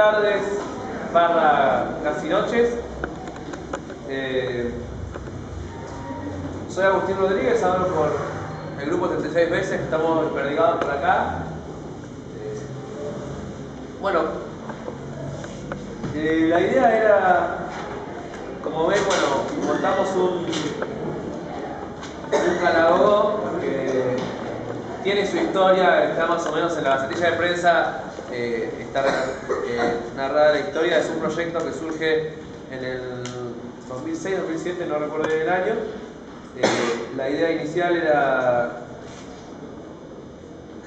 Tardes, barra casi noches. Soy Agustín Rodríguez, hablo por el grupo 36 veces que estamos perdigados por acá. La idea era, como ven, montamos un Calagogo que tiene su historia, está más o menos en la gacetilla de prensa. Está narrada la historia. Es un proyecto que surge en el 2006-2007, no recuerdo bien el año. La idea inicial era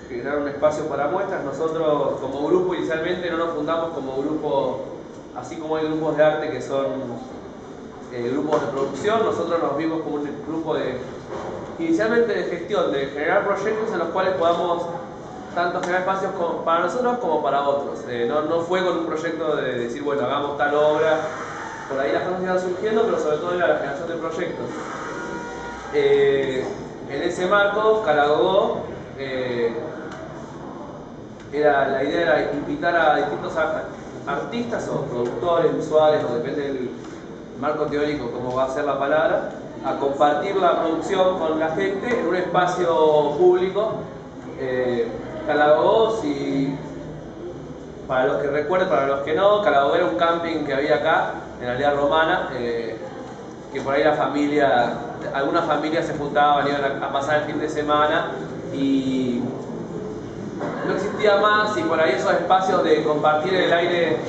generar un espacio para muestras. Nosotros como grupo inicialmente no nos fundamos como grupo, así como hay grupos de arte que son grupos de producción. Nosotros nos vimos como un grupo inicialmente de gestión, de generar proyectos en los cuales podamos tanto generar espacios para nosotros como para otros. No fue con un proyecto de decir, bueno, hagamos tal obra. Por ahí las cosas iban surgiendo, pero sobre todo era la generación de proyectos. En ese marco, Calagogo, la idea era invitar a distintos artistas o productores, visuales, o depende del marco teórico, cómo va a ser la palabra, a compartir la producción con la gente en un espacio público. Calagogo, para los que recuerden, para los que no, Calagogo era un camping que había acá, en la aldea romana, que por ahí algunas familias se juntaban, iban a pasar el fin de semana y no existía más, y por ahí esos espacios de compartir el aire,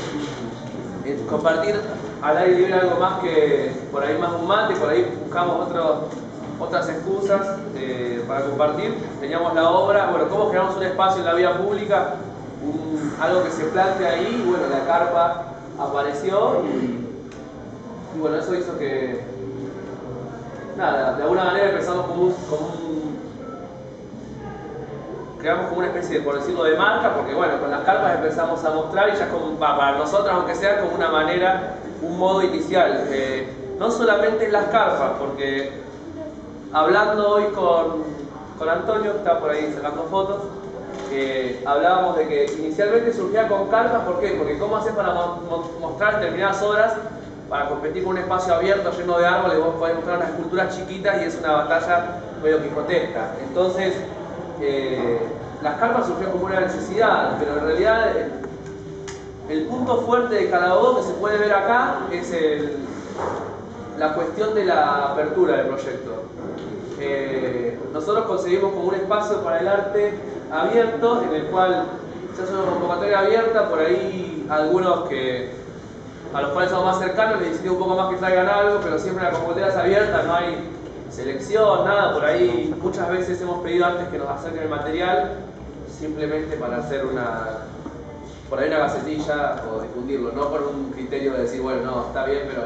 compartir al aire libre algo más que por ahí más un mate, por ahí buscamos otras excusas para compartir. Teníamos la obra, cómo generamos un espacio en la vía pública, algo que se plantea ahí, y la carpa apareció y eso hizo que, de alguna manera empezamos creamos como una especie de, por decirlo, de marca, porque con las carpas empezamos a mostrar y ya para nosotros, aunque sea como una manera, un modo inicial. No solamente en las carpas, porque hablando hoy con Antonio, que está por ahí sacando fotos, hablábamos de que inicialmente surgía con carpas. ¿Por qué? Porque ¿cómo haces para mostrar determinadas obras? Para competir con un espacio abierto lleno de árboles, vos podés mostrar unas esculturas chiquitas y es una batalla medio quijotesca. Entonces, las carpas surgieron como una necesidad, pero en realidad el punto fuerte de Calagogo que se puede ver acá es la cuestión de la apertura del proyecto. Nosotros conseguimos como un espacio para el arte abierto, en el cual se hace una convocatoria abierta. Por ahí algunos a los cuales somos más cercanos les decidimos un poco más que traigan algo, pero siempre la convocatoria es abierta, no hay selección, nada. Por ahí muchas veces hemos pedido antes que nos acerquen el material, simplemente para hacer por ahí una gacetilla o difundirlo, no por un criterio de decir, no, está bien, pero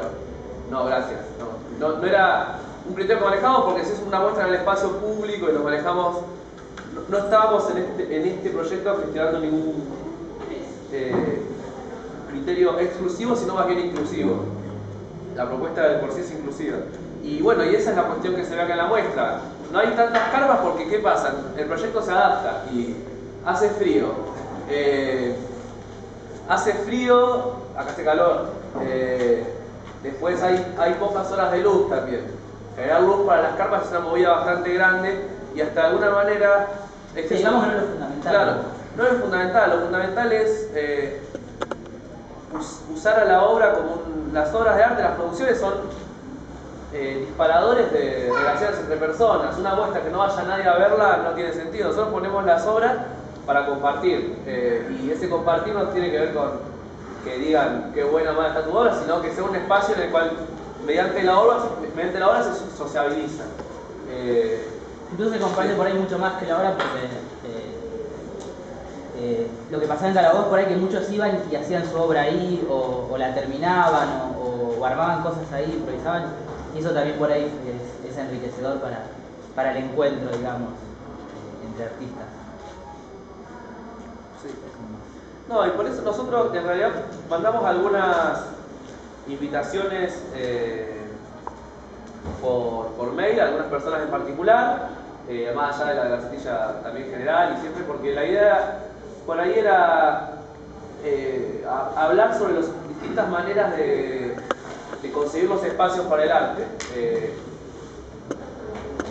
no, gracias. No era un criterio que manejamos, porque si es una muestra en el espacio público y nos manejamos, no estábamos en este proyecto gestionando ningún criterio exclusivo, sino más bien inclusivo. La propuesta de por sí es inclusiva. Y esa es la cuestión que se ve acá en la muestra. No hay tantas carpas porque, ¿qué pasa? El proyecto se adapta y hace frío. Acá hace calor. Después hay pocas horas de luz también. Generar luz para las carpas es una movida bastante grande y hasta de alguna manera... digamos que no es lo fundamental. Claro, no es fundamental. Lo fundamental es usar a la obra como las obras de arte, las producciones son disparadores de relaciones entre personas. Una muestra que no vaya nadie a verla no tiene sentido. Nosotros ponemos las obras para compartir, y ese compartir no tiene que ver con que digan qué buena o mala está tu obra, sino que sea un espacio en el cual mediante la obra se sociabiliza. Incluso se comparte por ahí mucho más que la obra, porque lo que pasaba en Calagogo por ahí que muchos iban y hacían su obra ahí, o la terminaban, o armaban cosas ahí, improvisaban, y eso también por ahí es enriquecedor para el encuentro, digamos, entre artistas. Sí. No, y por eso nosotros en realidad mandamos algunas invitaciones por mail a algunas personas en particular, más allá de la gacetilla también general, y siempre porque la idea por ahí era hablar sobre las distintas maneras de conseguir los espacios para el arte.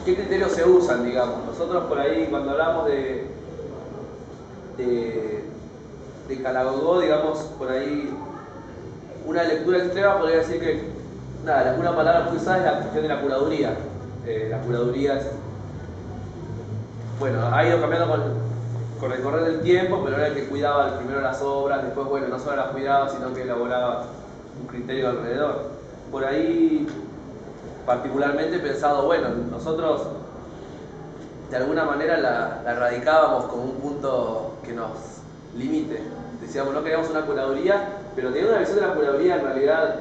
¿Qué criterios se usan, digamos? Nosotros por ahí, cuando hablamos de Calagogó, digamos, por ahí, una lectura extrema podría decir que, nada, una palabra muy usada es la cuestión de la curaduría. La curaduría es, bueno, ha ido cambiando con el correr del tiempo, pero era el que cuidaba primero las obras, después, bueno, no solo las cuidaba, sino que elaboraba un criterio alrededor. Por ahí, particularmente he pensado, bueno, nosotros de alguna manera la radicábamos como un punto que nos limite. Decíamos, no queríamos una curaduría, pero tenía una visión de la curaduría en realidad,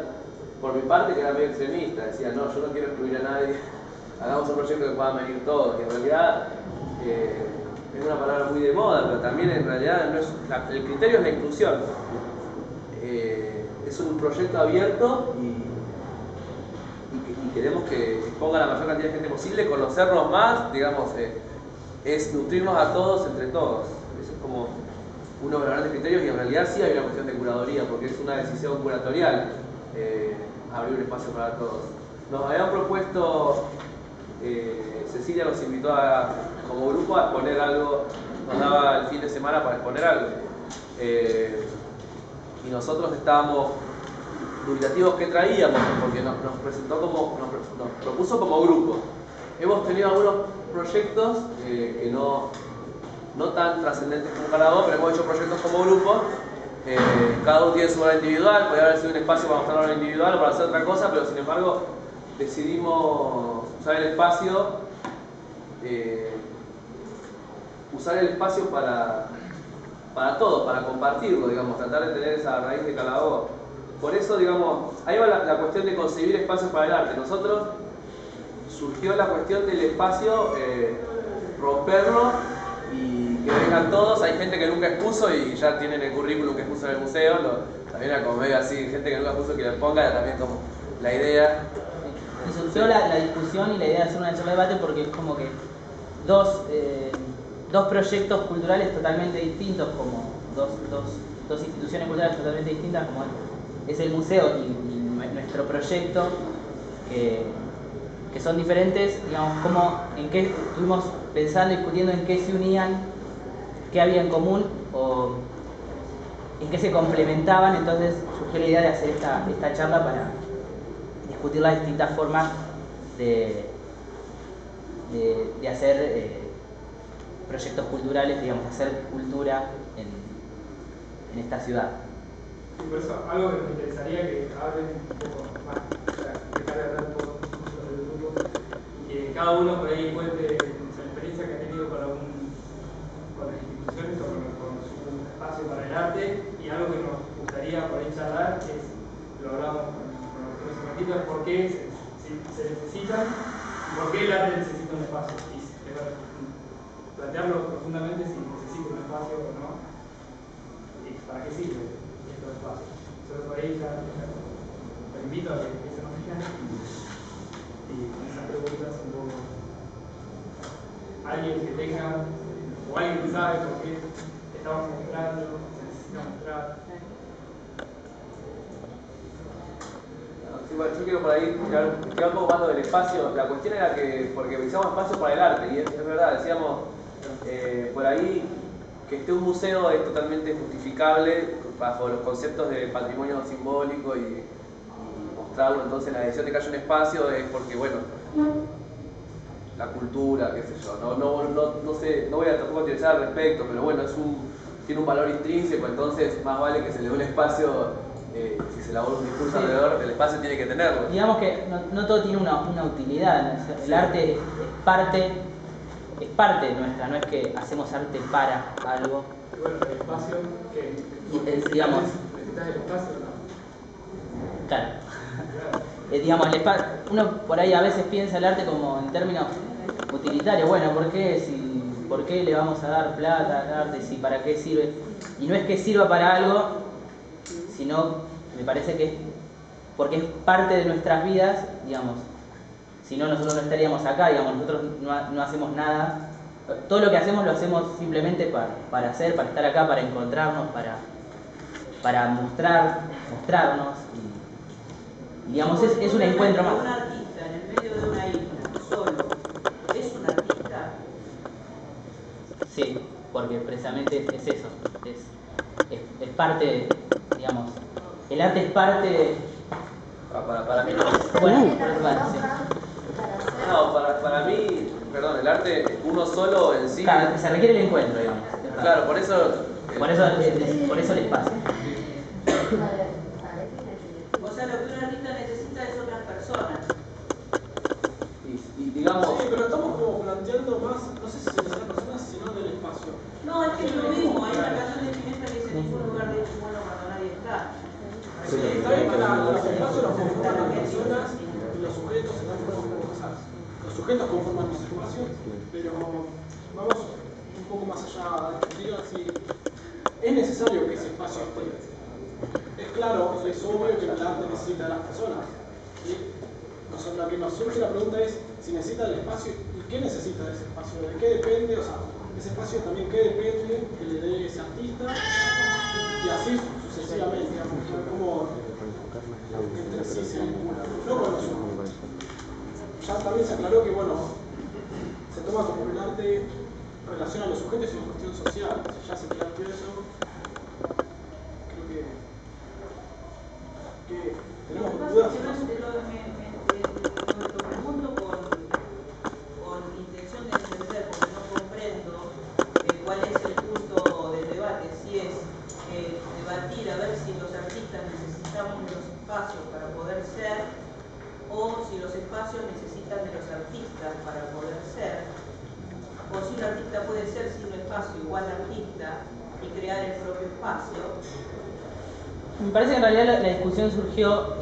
por mi parte, que era medio extremista. Decía, no, yo no quiero excluir a nadie, hagamos un proyecto que puedan venir todos. Y en realidad es una palabra muy de moda, pero también en realidad no es, el criterio es la inclusión. Es un proyecto abierto y queremos que exponga la mayor cantidad de gente posible, conocernos más, digamos, es nutrirnos a todos entre todos. Eso es como uno de los grandes criterios, y en realidad sí hay una cuestión de curaduría, porque es una decisión curatorial abrir un espacio para todos. Nos habían propuesto, Cecilia nos invitó como grupo a exponer algo, nos daba el fin de semana para exponer algo. Y nosotros estábamos dubitativos que traíamos, porque nos propuso como grupo. Hemos tenido algunos proyectos que no tan trascendentes como Calagogó, pero hemos hecho proyectos como grupo. Cada uno tiene su obra individual, podría haber sido un espacio para mostrar la obra individual o para hacer otra cosa, pero sin embargo decidimos usar el espacio para todos, para compartirlo, digamos, tratar de tener esa raíz de Calagogó. Por eso, digamos, ahí va la cuestión de concebir espacios para el arte. Nosotros surgió la cuestión del espacio, romperlo y que vengan todos. Hay gente que nunca expuso y ya tienen el currículum que expuso en el museo. También era como medio así, gente que nunca expuso que le ponga, también como la idea. Y surgió la discusión y la idea de hacer una charla de debate porque es como que dos proyectos culturales totalmente distintos, como dos instituciones culturales totalmente distintas, como es el museo y nuestro proyecto, que son diferentes, digamos, en qué estuvimos pensando, discutiendo en qué se unían, qué había en común o en qué se complementaban. Entonces surgió la idea de hacer esta charla para discutir las distintas formas de hacer proyectos culturales, digamos, hacer cultura en esta ciudad. Y por eso, algo que me interesaría que hablen un poco más, dejar de hablar un poco sobre el grupo, y que cada uno por ahí cuente su experiencia que ha tenido con las instituciones o con su espacio para el arte, y algo que nos gustaría por ahí charlar es, lo hablamos con los motivos, por qué se necesitan y por qué el arte necesita un espacio, y plantearlo profundamente si necesita un espacio o no, y para qué sirve estos espacios. Entonces por ahí ya te invito a que se nos fijen y con esas preguntas un poco alguien que tenga o alguien que sabe por qué estamos mostrando, se necesita mostrar. Sí, bueno, yo quiero por ahí tirar un poco más del espacio. La cuestión era que, porque pensamos espacio para el arte, y es verdad, decíamos por ahí que esté un museo es totalmente justificable bajo los conceptos de patrimonio simbólico y mostrarlo. Entonces la decisión de que haya un espacio es porque, bueno, la cultura, qué sé yo, no sé, no voy a tampoco utilizar al respecto, pero bueno, tiene un valor intrínseco, entonces más vale que se le dé un espacio. Si se elabora un discurso alrededor, el espacio tiene que tenerlo. Digamos que no todo tiene una utilidad, ¿no? El arte es parte nuestra, no es que hacemos arte para algo. Y bueno, el espacio que digamos, necesitas el espacio, ¿no? Claro. Digamos, el espacio, uno por ahí a veces piensa el arte como en términos utilitarios. Bueno, ¿por qué le vamos a dar plata al arte? ¿Si para qué sirve? Y no es que sirva para algo, sino me parece que es porque es parte de nuestras vidas, digamos. Si no, nosotros no estaríamos acá, digamos, nosotros no hacemos nada. Todo lo que hacemos lo hacemos simplemente para estar acá, para encontrarnos, para mostrarnos y digamos, es un encuentro más. Un artista en el medio de una isla, solo, ¿es un artista? Sí, porque precisamente es eso, es parte, digamos, el arte es parte... Para mí no. Bueno, sí. No, para mí, perdón, el arte uno solo en sí. Claro, se requiere el encuentro, digamos. Claro, por eso. Por eso el espacio. O sea, lo que un artista necesita es otras personas. Y digamos. Sí, pero estamos como planteando más, no sé si de las personas, sino del espacio. No, es que es lo mismo. Hay una canción de Spinetta que dice: ningún lugar es bueno cuando nadie está. Sí, está bien que los espacios los conforman las personas y los sujetos se dan forma como cosas. Los sujetos conforman los espacios, pero vamos un poco más allá de discutir si es necesario que ese espacio esté. Es claro, es obvio que el arte necesita a las personas. ¿Sí? Lo que nos surge la pregunta es si necesita el espacio y qué necesita de ese espacio, de qué depende, o sea, ese espacio también qué depende que le dé ese artista y así sucesivamente, digamos, como entre sí se vincula. No, bueno, ya también se aclaró que, bueno, se toma como el arte relaciona a los sujetos y una cuestión social. Si ya se planteó eso, creo que tenemos dudas. Lo pregunto con intención de entender, porque no comprendo cuál es el punto del debate, si es debatir a ver si los artistas necesitamos de los espacios para poder ser, o si los espacios necesitan de los artistas para poder ser, o si un artista puede ser sin un espacio igual artista y crear el propio espacio. Me parece que en realidad la discusión surgió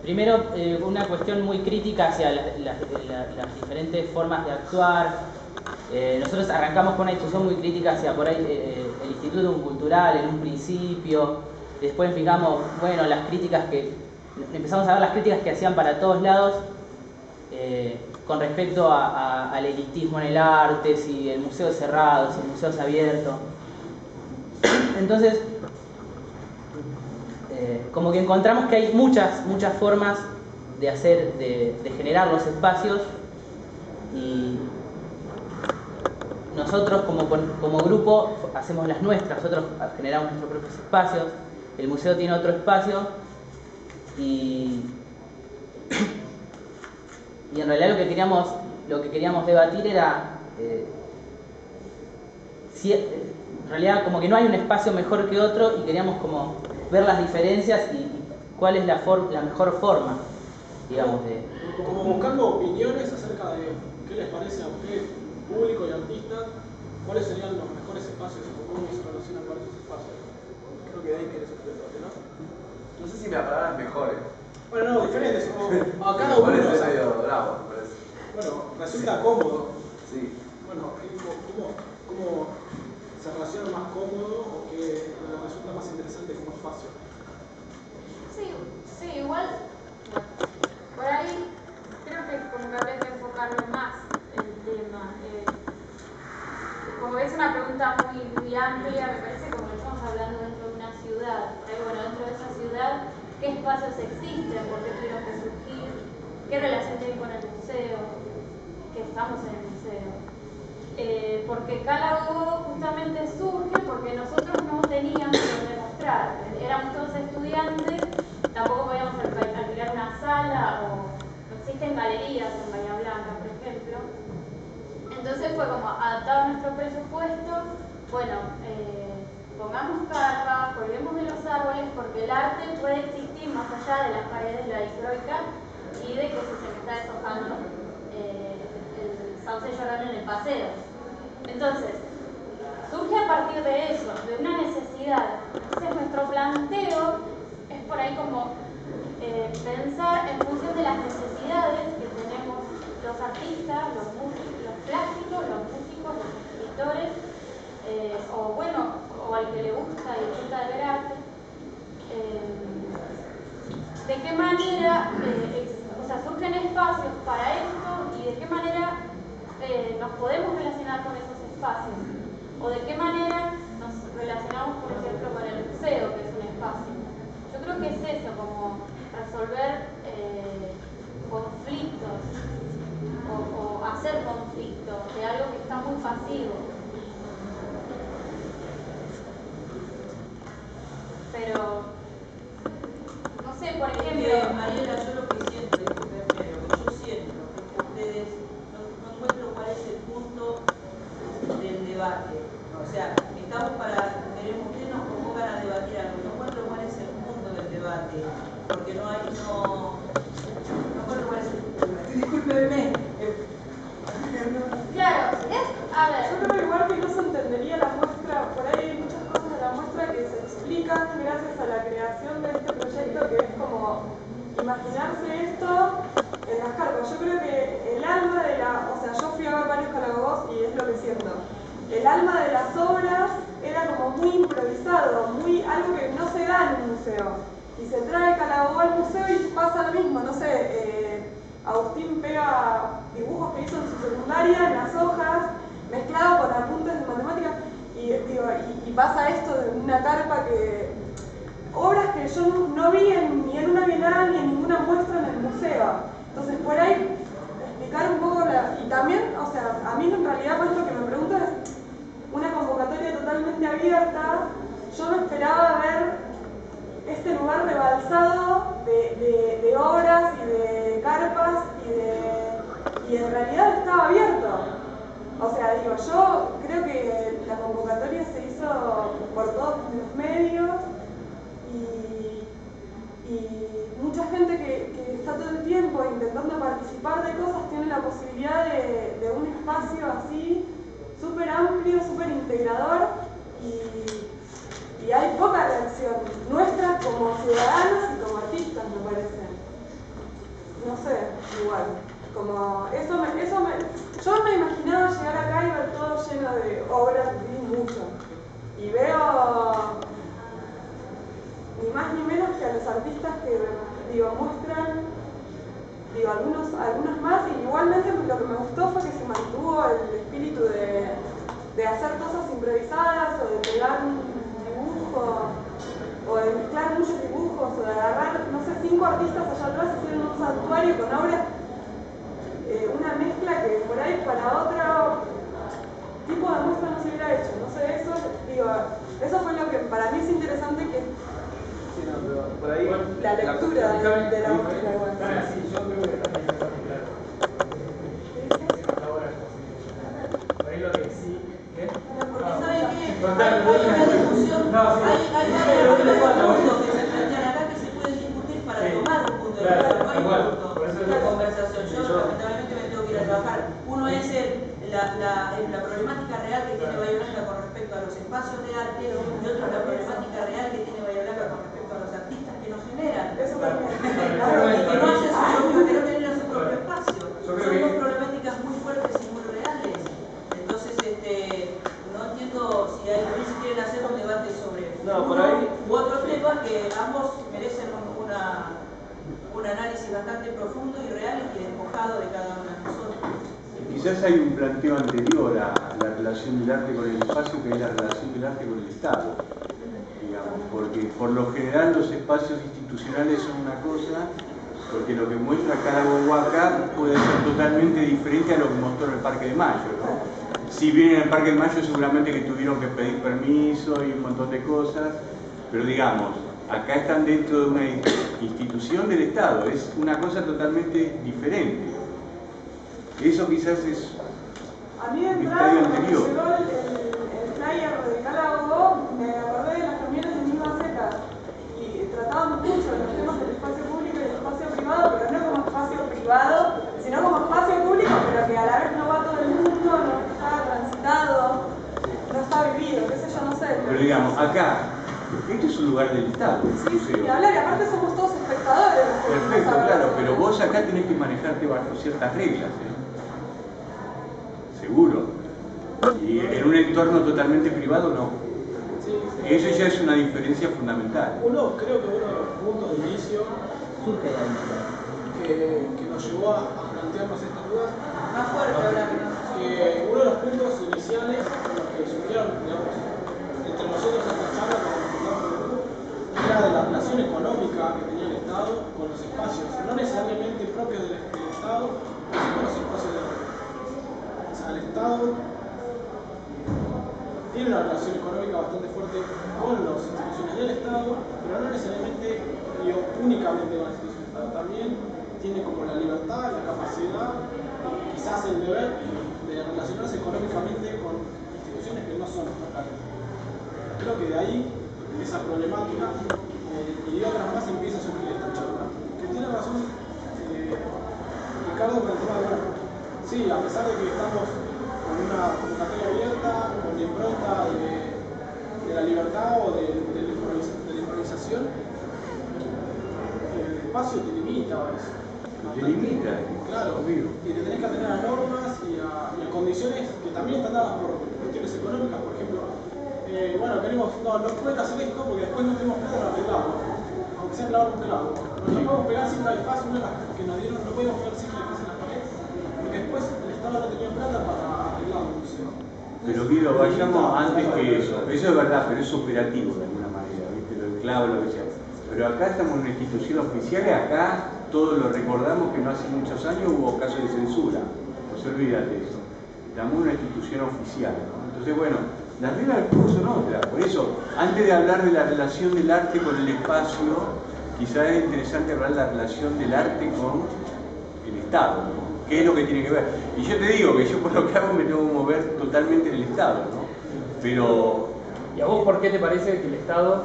primero una cuestión muy crítica hacia las diferentes formas de actuar. Nosotros arrancamos con una discusión muy crítica hacia por ahí el Instituto Cultural en un principio, después fijamos, bueno, las críticas empezamos a ver las críticas que hacían para todos lados con respecto al elitismo en el arte, si el museo es cerrado, si el museo es abierto. Entonces, como que encontramos que hay muchas formas de generar los espacios y nosotros como grupo hacemos las nuestras, nosotros generamos nuestros propios espacios, el museo tiene otro espacio y en realidad lo que queríamos debatir era si en realidad como que no hay un espacio mejor que otro y queríamos como ver las diferencias y cuál es la mejor forma, digamos, de... Como buscando opiniones acerca de qué les parece a usted, público y artista, cuáles serían los mejores espacios o cómo se relacionan con esos espacios. Creo que de ahí quiere surgir el debate, ¿no? No sé si me palabras mejores. Bueno, no, diferentes. A cada uno. Es medio bravo, me parece. Bueno, resulta cómodo. Sí. Bueno, ¿cómo se relaciona más cómodo o qué resulta más interesante como espacio? Sí, igual, por ahí creo que como que habría que enfocarlo más el tema. Como es una pregunta muy amplia, me parece como que estamos hablando dentro de una ciudad. Bueno, dentro de esa ciudad, ¿qué espacios existen? ¿Por qué tuvieron que surgir? ¿Qué relación tienen con el museo? Que estamos en el museo. Porque Calago justamente surge porque nosotros no teníamos que demostrar. Éramos todos estudiantes, tampoco podíamos alquilar una sala o no existen galerías en Bahía Blanca, por ejemplo. Entonces fue como adaptado a nuestro presupuesto, bueno, pongamos carpas, colguemos de los árboles porque el arte puede existir más allá de las paredes de la discroica y de que se me está deshojando el sauce llorón en el paseo. Entonces, surge a partir de eso, de una necesidad. Entonces nuestro planteo es por ahí como pensar en función de las necesidades que tenemos los artistas, los plásticos, los músicos, los escritores, o al que le gusta y disfruta de ver arte, de qué manera surgen espacios para esto y de qué manera nos podemos relacionar con esos espacios, o de qué manera nos relacionamos, por ejemplo, con el museo, que es un espacio. Yo creo que es eso, como resolver conflictos o hacer conflictos de algo que está muy pasivo. Pero, no sé, por ejemplo... Mariela, yo lo que siento, disculpe, pero lo que yo siento es que ustedes no encuentro cuál es el punto del debate. O sea, estamos queremos que nos convocan a debatir algo, no encuentro cuál es el punto del debate, porque no encuentro cuál es el punto del debate. Discúlpeme. Claro, a ver... Yo creo igual que no se entendería la muestra, por ahí hay muchas cosas de la muestra que se explican gracias a la creación de este proyecto, que es como imaginarse esto en las carpas. Yo creo que el alma de o sea, yo fui a ver varios Calabobos y es lo que siento. El alma de las obras era como muy improvisado, algo que no se da en un museo. Y se trae Calabobo al museo y pasa lo mismo, no sé, Agustín pega dibujos que hizo en su secundaria en las hojas, mezclado con apuntes de matemáticas, y pasa esto de una carpa que... obras que yo no vi ni en una bienal ni en ninguna muestra en el museo. Entonces, por ahí, explicar un poco y también, o sea, a mí en realidad pues lo que me pregunto es una convocatoria totalmente abierta. Yo no esperaba ver este lugar rebalsado de obras y de carpas y en realidad estaba abierto. O sea, yo creo que la convocatoria se hizo por todos los medios y mucha gente que está todo el tiempo intentando participar de cosas tiene la posibilidad de un espacio así súper amplio, súper integrador y hay poca reacción nuestra como ciudadanos y como artistas, me parece. No sé, igual. Como yo me imaginaba llegar acá y ver todo lleno de obras, vi mucho. Y veo ni más ni menos que a los artistas que muestran, algunos más, y igualmente lo que me gustó fue que se mantuvo el espíritu de hacer cosas improvisadas o de pegar un dibujo o de mezclar muchos dibujos o de agarrar, no sé, 5 artistas allá atrás hicieron un santuario con obras, una mezcla que por ahí para otro tipo de muestra no se hubiera hecho. No sé, eso fue lo que para mí es interesante, que sí, no, pero por ahí, la lectura de la muestra. Sí, yo creo que está bastante claro. Ahora, por ahí lo que sí. ¿Qué? Porque ¿saben qué? Hay una discusión, hay varios puntos que se plantean acá que se pueden discutir para tomar un punto de vista. No hay un punto de conversación. Yo lamentablemente me tengo que ir a trabajar. Uno es la problemática real que tiene Bahía Blanca con respecto a los espacios de arte, y otro es la problemática real que tiene Bahía Blanca con respecto a los artistas que nos generan. Eso también. Y que no hacen su propio, que no genera su propio espacio. Son dos problemáticas muy fuertes y muy reales. Entonces, no entiendo si se quieren hacer un debate sobre u otros temas que ambos merecen un análisis bastante profundo y real y despojado de cada uno de nosotros. Quizás hay un planteo anterior a la relación del arte con el espacio, que es la relación del arte con el Estado, digamos, porque por lo general los espacios institucionales son una cosa, porque lo que muestra Calabobo acá puede ser totalmente diferente a lo que mostró en el Parque de Mayo, ¿no? Si bien en el Parque de Mayo seguramente que tuvieron que pedir permiso y un montón de cosas, pero digamos, acá están dentro de una institución del Estado, es una cosa totalmente diferente. Eso quizás es a mí de un entrada, estadio cuando anterior. llegó el flyer de Calabobo, me acordé de las reuniones de Misma Seca y tratábamos mucho los temas del espacio público y del espacio privado, pero no como espacio privado, sino como espacio público, pero que a la vez no va todo el mundo, no está transitado, no está vivido, qué sé yo, no sé. Pero digamos, acá, este es un lugar del Estado. Sí, y hablar, y aparte somos todos espectadores. Perfecto, claro, pero vos acá tenés que manejarte bajo ciertas reglas, ¿eh? Seguro. Y en un entorno totalmente privado no. Eso ya es una diferencia fundamental. Creo que uno de los puntos de inicio Surge de ahí. que nos llevó a plantearnos estas dudas, Más fuerte ahora que no. uno de los puntos iniciales en los que surgieron, digamos, entre nosotros esta charla con el grupo era de la relación económica que tenía el Estado con los espacios, no necesariamente propios del Estado, sino con los espacios de arte. O sea, el Estado tiene una relación económica bastante fuerte con las instituciones del Estado, pero no necesariamente y únicamente con las instituciones del Estado. También tiene como la libertad, la capacidad, quizás el deber de relacionarse económicamente con instituciones que no son estatales. Creo que de ahí esa problemática y de otras más empieza a surgir esta charla. Que tiene razón Ricardo con el tema de, bueno, sí, a pesar de que estamos con una convocatoria abierta, con la impronta de la libertad o de la improvisación, el espacio te limita a eso. Te limita. Claro, y te tenés que atener a normas y a condiciones que también están dadas por cuestiones económicas. Por ejemplo, bueno, queremos, no pueden hacer esto porque después no tenemos plata para arreglarlo, aunque sea clavar un clavo. No podemos pegar cinta de faz, una de las que nos dieron, no podemos pegar cinta de faz en las paredes, porque después el Estado no tenía plata para arreglar un museo. Pero Guido, vayamos antes que eso. Eso es verdad, pero es operativo de alguna manera, ¿viste? Lo del clavo, lo que sea. Pero acá estamos en una institución oficial y acá todos lo recordamos que no hace muchos años hubo casos de censura. No se olviden de eso. Estamos en una institución oficial, ¿no? Entonces, bueno, las reglas del juego son otras. Por eso, antes de hablar de la relación del arte con el espacio, quizás es interesante hablar de la relación del arte con el Estado, ¿no? ¿Qué es lo que tiene que ver? Y yo te digo que yo por lo que hago me tengo que mover totalmente en el Estado, ¿no? Pero... ¿Y a vos por qué te parece que el Estado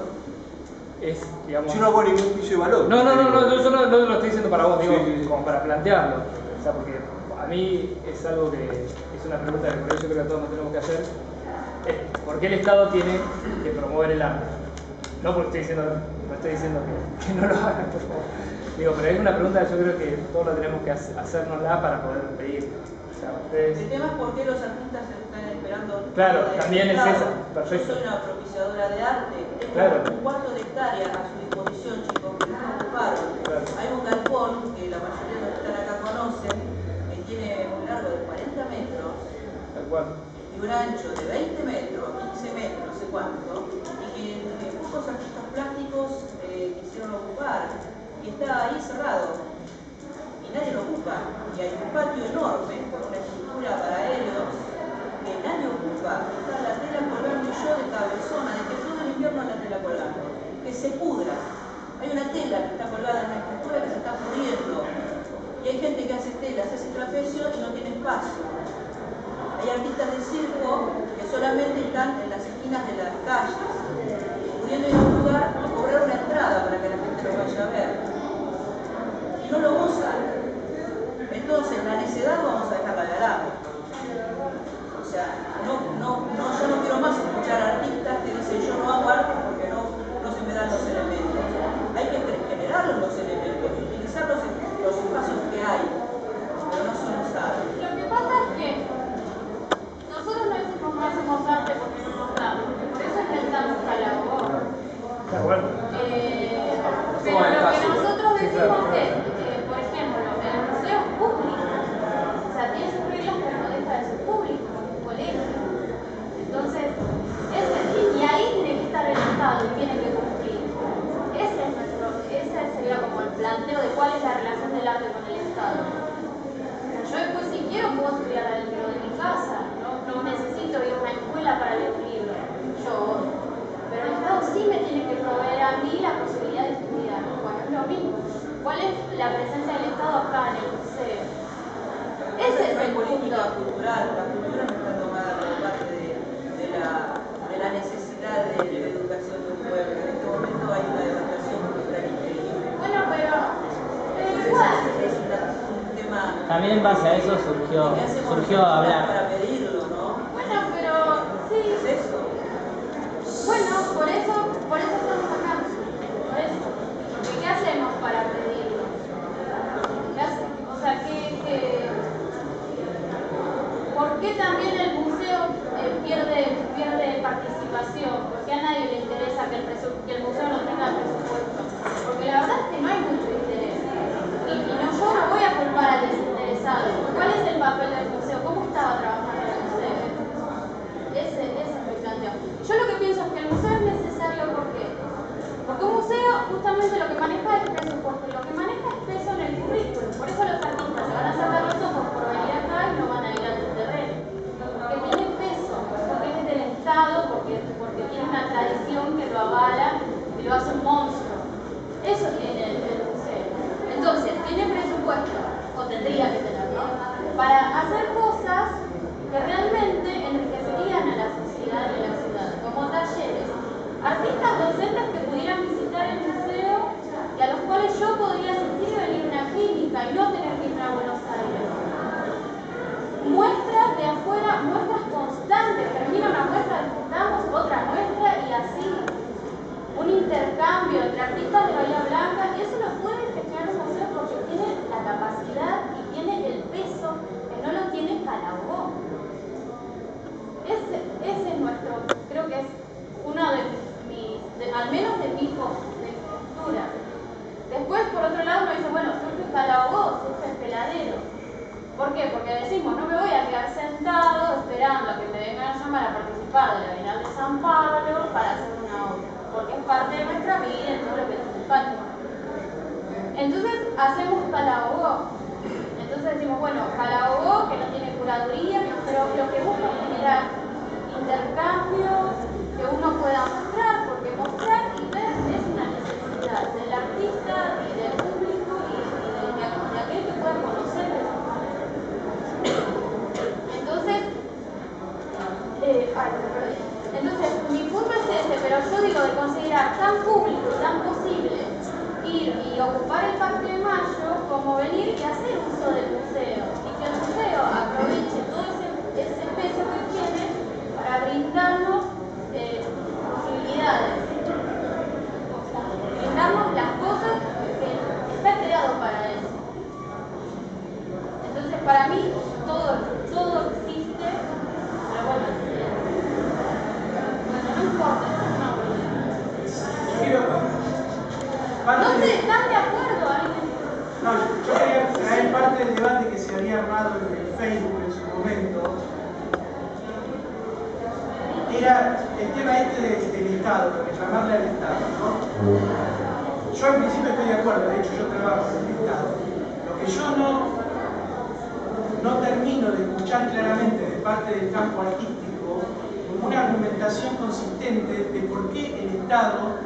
es, digamos... Yo no hago ningún juicio de valor. No, yo no lo estoy diciendo para vos, digo, Sí. como para plantearlo. O sea, porque a mí es algo que es una pregunta que por eso yo creo que todos nos tenemos que hacer. ¿Por qué el Estado tiene que promover el arte? No porque no estoy diciendo que no lo hagan, por favor. Digo, pero es una pregunta que yo creo que todos lo tenemos que hacernosla para poder pedir. O sea, ustedes... El tema es por qué los artistas están esperando. Claro, también es esa. Perfecto. Yo soy una propiciadora de arte. Tengo Claro. un cuarto de hectárea a su disposición, chicos, que no ocuparon. Claro. Hay un galpón que la mayoría de los que están acá conocen, que tiene un largo de 40 metros Tal cual. y un ancho de 20 metros, 15 metros, no sé cuánto, y que pocos artistas plásticos quisieron ocupar. Y está ahí cerrado. Y nadie lo ocupa. Y hay un patio enorme con una estructura para aéreos que nadie ocupa. Está la tela colgando yo de cabezona, de que todo el invierno la tela colgando. Que se pudra. Hay una tela que está colgada en una estructura que se está pudriendo. Y hay gente que hace telas, hace trapecios y no tiene espacio. Hay artistas de circo que solamente están en las esquinas de las calles, pudiendo ir a un lugar a cobrar una entrada para que la gente lo vaya a ver. Y no lo usan. Entonces, la necedad vamos a dejarla de lado. O sea, yo no quiero más escuchar artistas que dicen yo no hago arte porque no se me dan los elementos. Hay que generar los elementos, utilizar los espacios que hay, pero no son usados. Lo que pasa es que nosotros no hacemos arte porque no nos da, por eso inventamos Calabor. Bueno. Pero lo que nosotros decimos es, por ejemplo, el museo es público, o sea, tiene sus reglas pero no deja de ser público, como un colegio. Entonces, y ahí tiene que estar el Estado y tiene que cumplir. Ese sería como el planteo de cuál es la relación del arte con el Estado. Yo después si quiero puedo estudiar adentro de mi casa, no necesito ir a una escuela para leer un libro, pero el Estado sí me tiene que proveer a mí la posibilidad de estudiar. Bueno, es lo mismo. ¿Cuál es la presencia del Estado acá en el museo? Ese es el política punto. cultural, la cultura no está tomada como parte de la necesidad de la educación de un pueblo. En este momento hay una educación cultural increíble. Bueno, pero igual. Es un tema. También en base a eso surgió hablar. Para pedirlo, ¿no? Bueno, pero sí. Es eso. Bueno, por eso estamos acá. Por eso. Porque ¿qué hacemos para pedirlo? ¿Qué hacemos? O sea, ¿por qué también el museo pierde participación? Porque a nadie le interesa que el museo no tenga presupuesto. Porque la verdad es que no hay mucho interés. Y yo no voy a culpar al desinteresado. ¿Cuál es el papel del museo? ¿Cómo estaba trabajando? justamente lo que maneja es presupuesto, lo que maneja es peso en el currículum. Por eso los artistas se van a sacar los ojos por venir acá y no van a ir al terreno. Porque tiene peso, porque es del Estado, porque tiene una tradición que lo avala y lo hace un monstruo. Eso tiene el museo. Entonces, tiene presupuesto, o tendría que tenerlo, para hacer cosas que realmente enriquecerían a la sociedad y a la ciudad, como talleres, artistas docentes que pudieran visitar el museo y a los cuales yo podría asistir y venir a una clínica y no tener que ir a Buenos Aires. Muestras de afuera, muestras constantes, termina una muestra, disfrutamos otra muestra y así. Un intercambio entre artistas de Bahía Blanca, y eso lo puede gestionar un museo porque tiene la capacidad y tiene el peso que no lo tiene Carabobo. Ese es nuestro, creo que es uno de mis, al menos de mi postura. Después, por otro lado, uno dice, bueno, surge Carabobo, surge Peladero. ¿Por qué? Porque decimos, no me voy a quedar sentado esperando a que me vengan a llamar a participar de la Bienal de San Pablo para hacer una obra, porque es parte de nuestra vida, en todo lo que nos falta. Entonces, hacemos Carabobo. Entonces decimos, bueno, Carabobo, que no tiene curaduría, pero lo que busca es generar intercambios, que uno pueda mostrar, porque mostrar y ver es una necesidad del artista y del público y de aquel que pueda conocer de esa manera. Entonces, mi punto es ese, pero yo digo de considerar tan público y tan posible ir y ocupar el Parque de Mayo como venir y hacer uso del museo y que el museo aproveche todo ese peso que tiene para brindarnos posibilidades, brindarnos las cosas que está creado para eso. Entonces, para mí todo existe, pero bueno, no importa, no. ¿Están de acuerdo alguien? No, yo quería traer parte del debate que se había armado en el Facebook en su momento. Era el tema del Estado, de reclamarle al Estado, ¿no? Yo en principio estoy de acuerdo, de hecho yo trabajo en el Estado. Lo que yo no termino de escuchar claramente de parte del campo artístico una argumentación consistente de por qué el Estado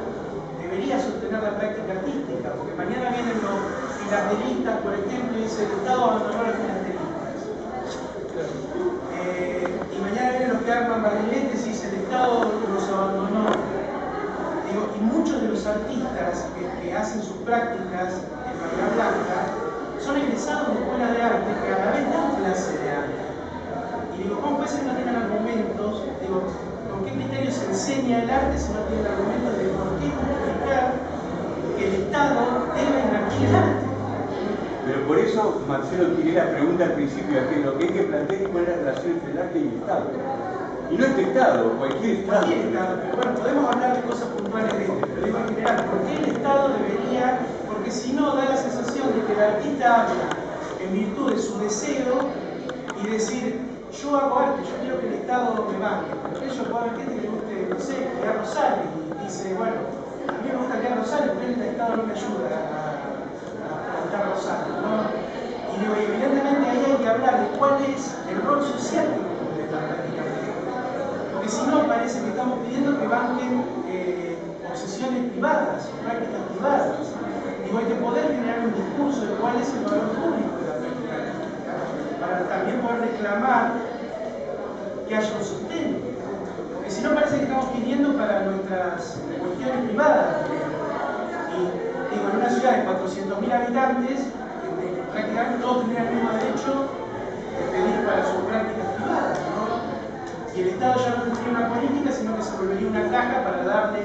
debería sostener la práctica artística, porque mañana vienen los filatelistas, por ejemplo, y dicen el Estado abandonó a los filatelistas. Y mañana vienen los que arman barriletes y dicen el Estado los abandonó. Y muchos de los artistas que hacen sus prácticas en Bahía Blanca son egresados de escuelas de arte que a la vez dan clase de arte. Y digo, ¿cómo puede ser que no tengan argumentos? Digo, ¿con qué criterio se enseña el arte si no tiene argumentos de por qué justificar que el Estado debe invertir en arte? Pero por eso Marcelo tiré la pregunta al principio, que lo que hay que plantear es cuál es la relación entre el arte y el Estado. Y no este Estado, cualquier Estado. Cualquier Estado, pero bueno, podemos hablar de cosas puntuales de este, pero digo en general, ¿por qué el Estado debería? Porque si no, da la sensación de que el artista habla en virtud de su deseo y decir, yo hago arte, yo quiero que el Estado me banque. Porque ellos puede haber gente que le guste, no sé, Leandro Rosales y dice, bueno, a mí me gusta Leandro Rosales, pero el Estado no me ayuda a cantar Rosales, ¿no? Y digo, evidentemente ahí hay que hablar de cuál es el rol social que cumple la práctica artística. Porque si no, parece que estamos pidiendo que banquen obsesiones privadas, prácticas privadas. Digo, hay que poder generar un discurso de cuál es el valor público de la práctica artística, para también poder reclamar que haya un sustento. Porque si no, parece que estamos pidiendo para nuestras cuestiones privadas. Y digo, en una ciudad de 400.000 habitantes, prácticamente todos tendrían el mismo derecho de pedir para sus prácticas privadas, ¿no? Y el Estado ya no tendría una política, sino que se volvería una caja para darle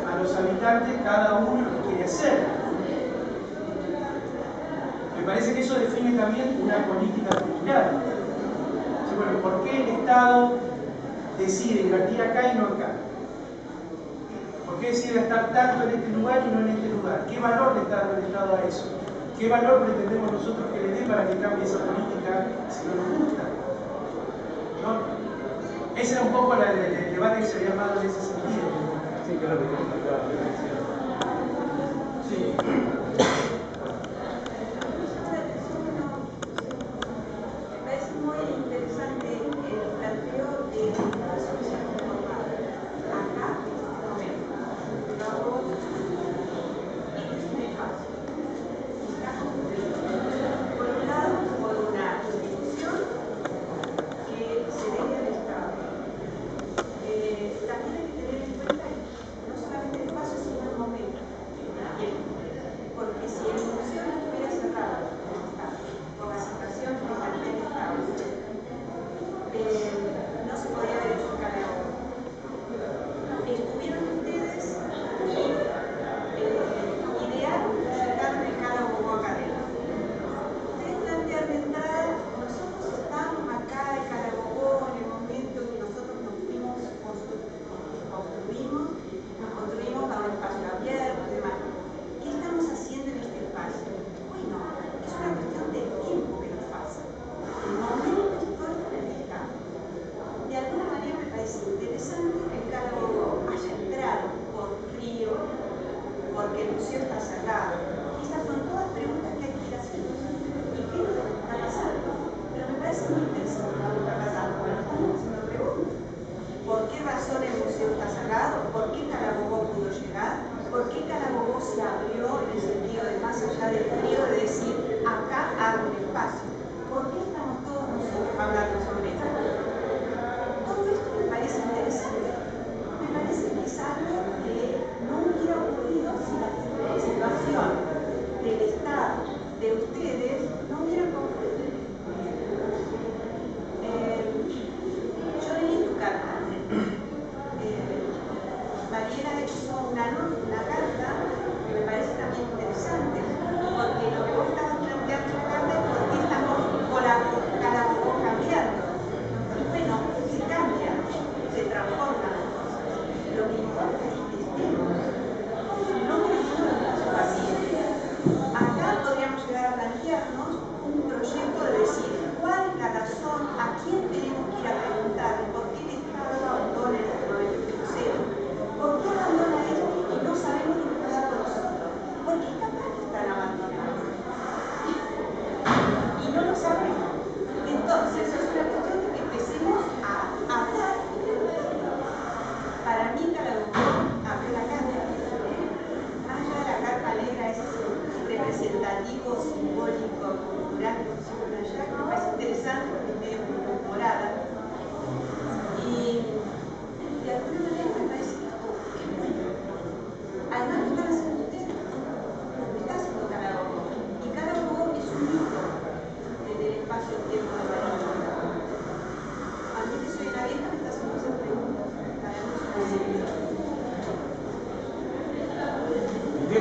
a los habitantes cada uno lo que quiere hacer. Me parece que eso define también una política cultural. Entonces, bueno, ¿por qué el Estado decide invertir acá y no acá? ¿Por qué decide gastar tanto en este lugar y no en este lugar? ¿Qué valor le está dando el Estado a eso? ¿Qué valor pretendemos nosotros que le dé para que cambie esa política si no nos gusta? ¿No? Ese era un poco el debate que se había armado en ese sentido. Sí, que es lo que tenemos acá.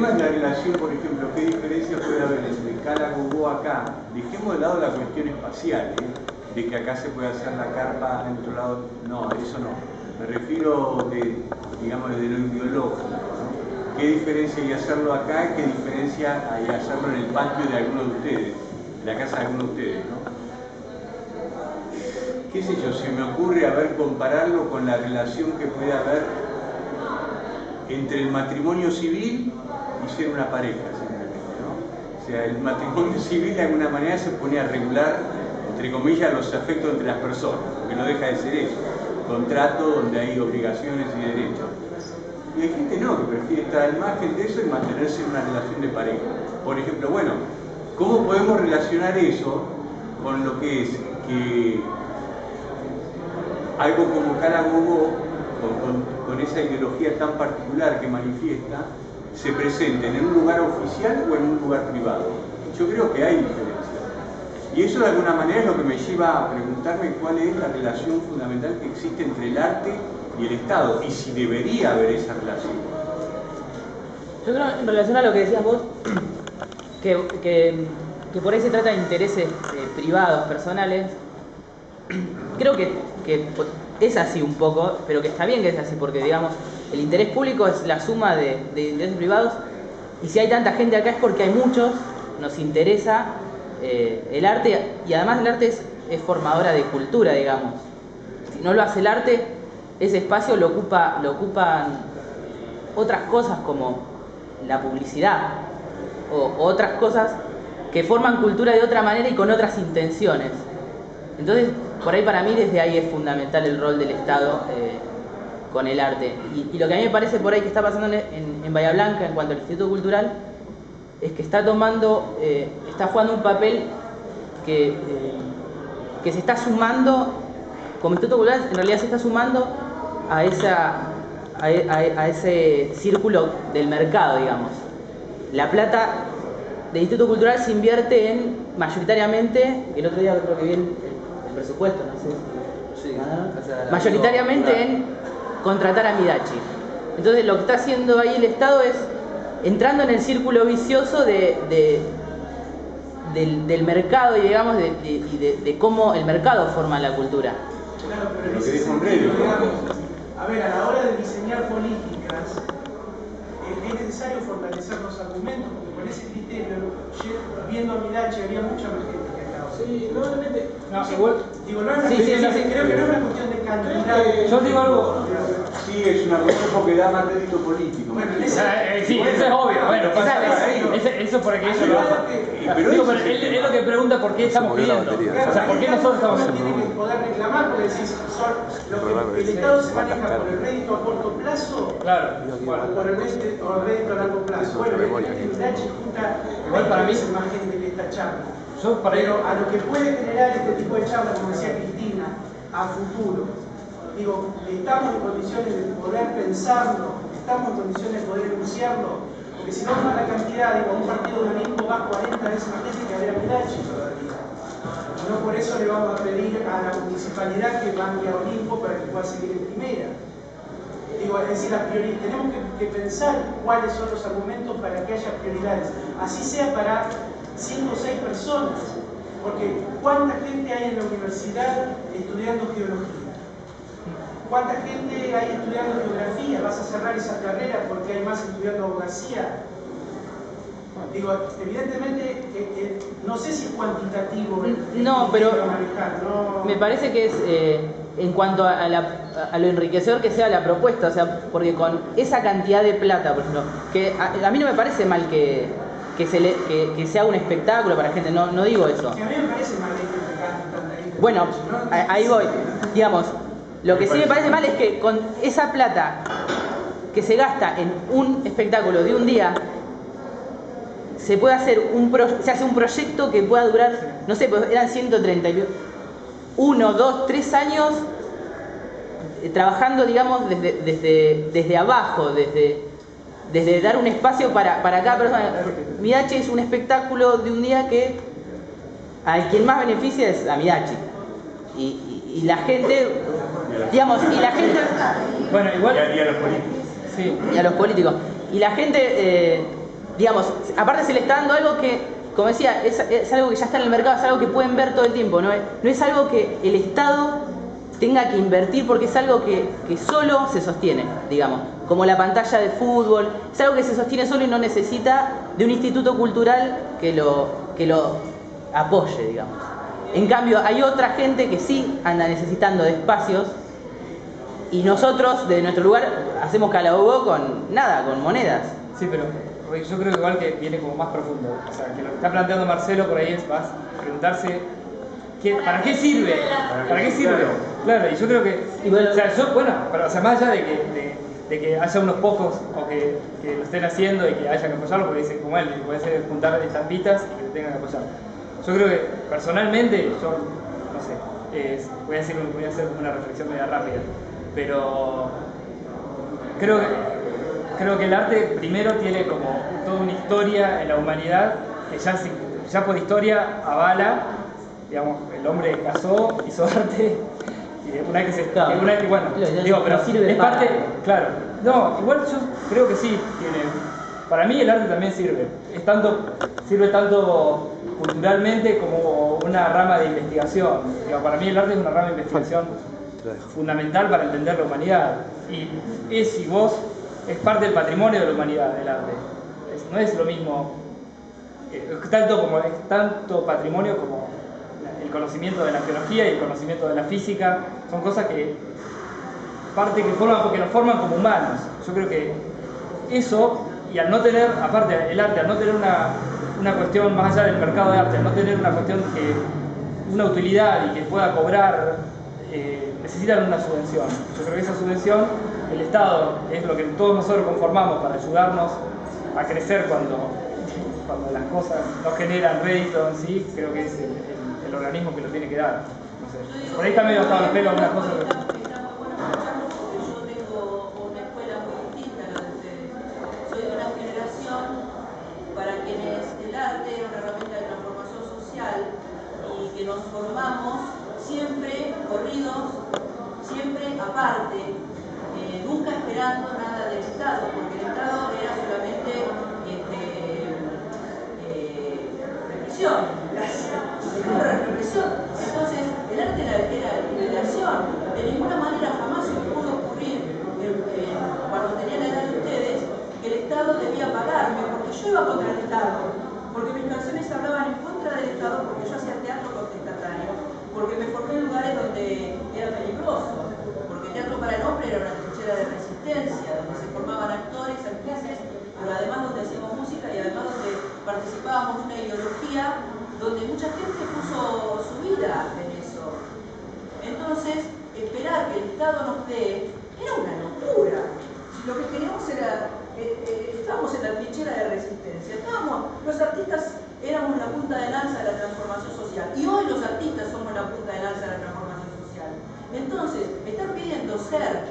La relación, por ejemplo, ¿qué diferencia puede haber entre Cala-Gogó acá? Dejemos de lado la cuestión espacial, de que acá se puede hacer la carpa en otro lado. No, eso no. Me refiero, digamos, de lo ideológico, ¿no? ¿Qué diferencia hay hacerlo acá y qué diferencia hay hacerlo en el patio de alguno de ustedes, en la casa de alguno de ustedes, ¿no? ¿Qué sé yo? Se me ocurre, a ver, compararlo con la relación que puede haber entre el matrimonio civil y ser una pareja, simplemente, ¿no? O sea, el matrimonio civil de alguna manera se pone a regular, entre comillas, los afectos entre las personas, porque no deja de ser eso, contrato donde hay obligaciones y derechos. Y hay gente no, que prefiere estar al margen de eso y mantenerse en una relación de pareja. Por ejemplo, bueno, ¿cómo podemos relacionar eso con lo que es que algo como Cala-Gogó, con esa ideología tan particular que manifiesta, se presenten en un lugar oficial o en un lugar privado? Yo creo que hay diferencias. Y eso de alguna manera es lo que me lleva a preguntarme cuál es la relación fundamental que existe entre el arte y el Estado, y si debería haber esa relación. Yo creo, en relación a lo que decías vos, que por ahí se trata de intereses privados, personales, creo que es así un poco, pero que está bien que es así, porque digamos, el interés público es la suma de intereses privados, y si hay tanta gente acá es porque hay muchos, nos interesa el arte, y además el arte es formadora de cultura, digamos. Si no lo hace el arte, ese espacio lo ocupan otras cosas como la publicidad, o otras cosas que forman cultura de otra manera y con otras intenciones. Entonces, por ahí para mí desde ahí es fundamental el rol del Estado con el arte. Y lo que a mí me parece por ahí que está pasando en Bahía Blanca en cuanto al Instituto Cultural es que está jugando un papel que se está sumando, como Instituto Cultural en realidad se está sumando a ese círculo del mercado, digamos. La plata del Instituto Cultural se invierte mayoritariamente, el otro día creo que vi el presupuesto, no sé si mayoritariamente en contratar a Midachi. Entonces lo que está haciendo ahí el Estado es entrando en el círculo vicioso del mercado, y digamos, de cómo el mercado forma la cultura. Claro, pero Lo que dijo Andrés. a ver, a la hora de diseñar políticas, es necesario fortalecer los argumentos, porque con ese criterio, viendo a Midachi, había mucha más gente que acá. Sí, normalmente. No, igual. Digo, no es una creo que no es una cuestión de cantidad. Yo digo algo. Sí, es una cuestión porque da más rédito político. Bueno, Sí, eso es obvio. Bueno, pasa eso por aquí eso lo baja. Digo, pero él lo que pregunta por qué estamos pidiendo. O sea, ¿por qué nosotros estamos pidiendo? Tiene que poder reclamar, porque decís, el Estado se maneja por el rédito a corto plazo, claro, o por el rédito a largo plazo. Bueno, Midachi junta igual para mí más gente que esta charla. Pero a lo que puede generar este tipo de charla, como decía Cristina, a futuro. Digo, estamos en condiciones de poder pensarlo, estamos en condiciones de poder enunciarlo, porque si no, más la cantidad, digo, un partido de Olimpo va 40 veces más gente que a ver a Midachi todavía. No por eso le vamos a pedir a la municipalidad que banque a Olimpo para que pueda seguir en primera. Digo, es decir, tenemos que pensar cuáles son los argumentos para que haya prioridades, así sea para 5 o 6 personas, porque ¿cuánta gente hay en la universidad estudiando geología? ¿Cuánta gente hay estudiando geografía? ¿Vas a cerrar esa carrera porque hay más estudiando abogacía? Digo, evidentemente, no sé si es cuantitativo no, pero manejar, no. Me parece que es en cuanto a lo enriquecedor que sea la propuesta, o sea, porque con esa cantidad de plata, por ejemplo, que a mí no me parece mal que se haga un espectáculo para gente, no digo eso. A mí me parece mal que bueno, ahí voy. Digamos, lo que sí me parece mal es que con esa plata que se gasta en un espectáculo de un día, se hace un proyecto que pueda durar, no sé, pues eran 130, 1, 2, 3 años trabajando, digamos, desde abajo, desde dar un espacio para cada persona. Midachi es un espectáculo de un día que a quien más beneficia es a Midachi. Y la gente, digamos, bueno, igual. Y a los políticos. Sí. Y a los políticos. Y la gente, digamos, aparte se le está dando algo que, como decía, es algo que ya está en el mercado, es algo que pueden ver todo el tiempo, no es algo que el Estado tenga que invertir, porque es algo que solo se sostiene, digamos, como la pantalla de fútbol, es algo que se sostiene solo y no necesita de un instituto cultural que lo apoye, digamos. En cambio, hay otra gente que sí anda necesitando de espacios, y nosotros, desde nuestro lugar, hacemos calabobo con monedas. Sí, pero yo creo que igual que viene como más profundo. O sea, que lo que está planteando Marcelo por ahí es más preguntarse ¿para qué sirve? ¿Para qué sirve? Claro, y yo creo que, o sea, pero o sea, más allá de que haya unos pocos o que lo estén haciendo y que haya que apoyarlo, porque dicen como él, puede ser juntar estampitas y que tengan que apoyar. Yo creo que personalmente, yo no sé, voy a hacer como una reflexión media rápida, pero creo que el arte primero tiene como toda una historia en la humanidad que ya por historia avala, digamos, el hombre casó, hizo arte, y una vez que bueno, digo, pero es parte, claro, no, igual yo creo que sí tiene, para mí el arte también sirve tanto culturalmente como una rama de investigación. Digo, para mí el arte es una rama de investigación fundamental para entender la humanidad, y es parte del patrimonio de la humanidad, el arte. No es lo mismo, es tanto patrimonio como el conocimiento de la geología y el conocimiento de la física. Son cosas que nos forman como humanos. Yo creo que eso, Y al no tener, aparte el arte, al no tener una cuestión más allá del mercado de arte, al no tener una cuestión una utilidad y que pueda cobrar, necesitan una subvención. Yo creo que esa subvención, el Estado, es lo que todos nosotros conformamos para ayudarnos a crecer cuando las cosas no generan rédito en sí, creo que es el organismo que lo tiene que dar. No sé. Por ahí está medio atado los pelos algunas cosas. Para quienes el arte es una herramienta de transformación social y que nos formamos siempre corridos, siempre aparte, nunca esperando nada del Estado, porque el Estado era solamente represión, represión. Entonces, el arte era liberación. De ninguna manera jamás se me pudo ocurrir, cuando tenía la edad de ustedes, que el Estado debía pagarme, porque yo iba contra el Estado, porque mis canciones hablaban en contra del Estado, porque yo hacía teatro contestatario, porque me formé en lugares donde era peligroso, porque el teatro para el hombre era una trinchera de resistencia, donde se formaban actores, actrices, pero además donde hacíamos música y además donde participábamos en una ideología donde mucha gente puso su vida en eso. Entonces, esperar que el Estado nos dé era una locura. Lo que queríamos era estábamos en la trinchera de resistencia, los artistas éramos la punta de lanza de la transformación social y hoy los artistas somos la punta de lanza de la transformación social. Entonces, estar pidiendo ser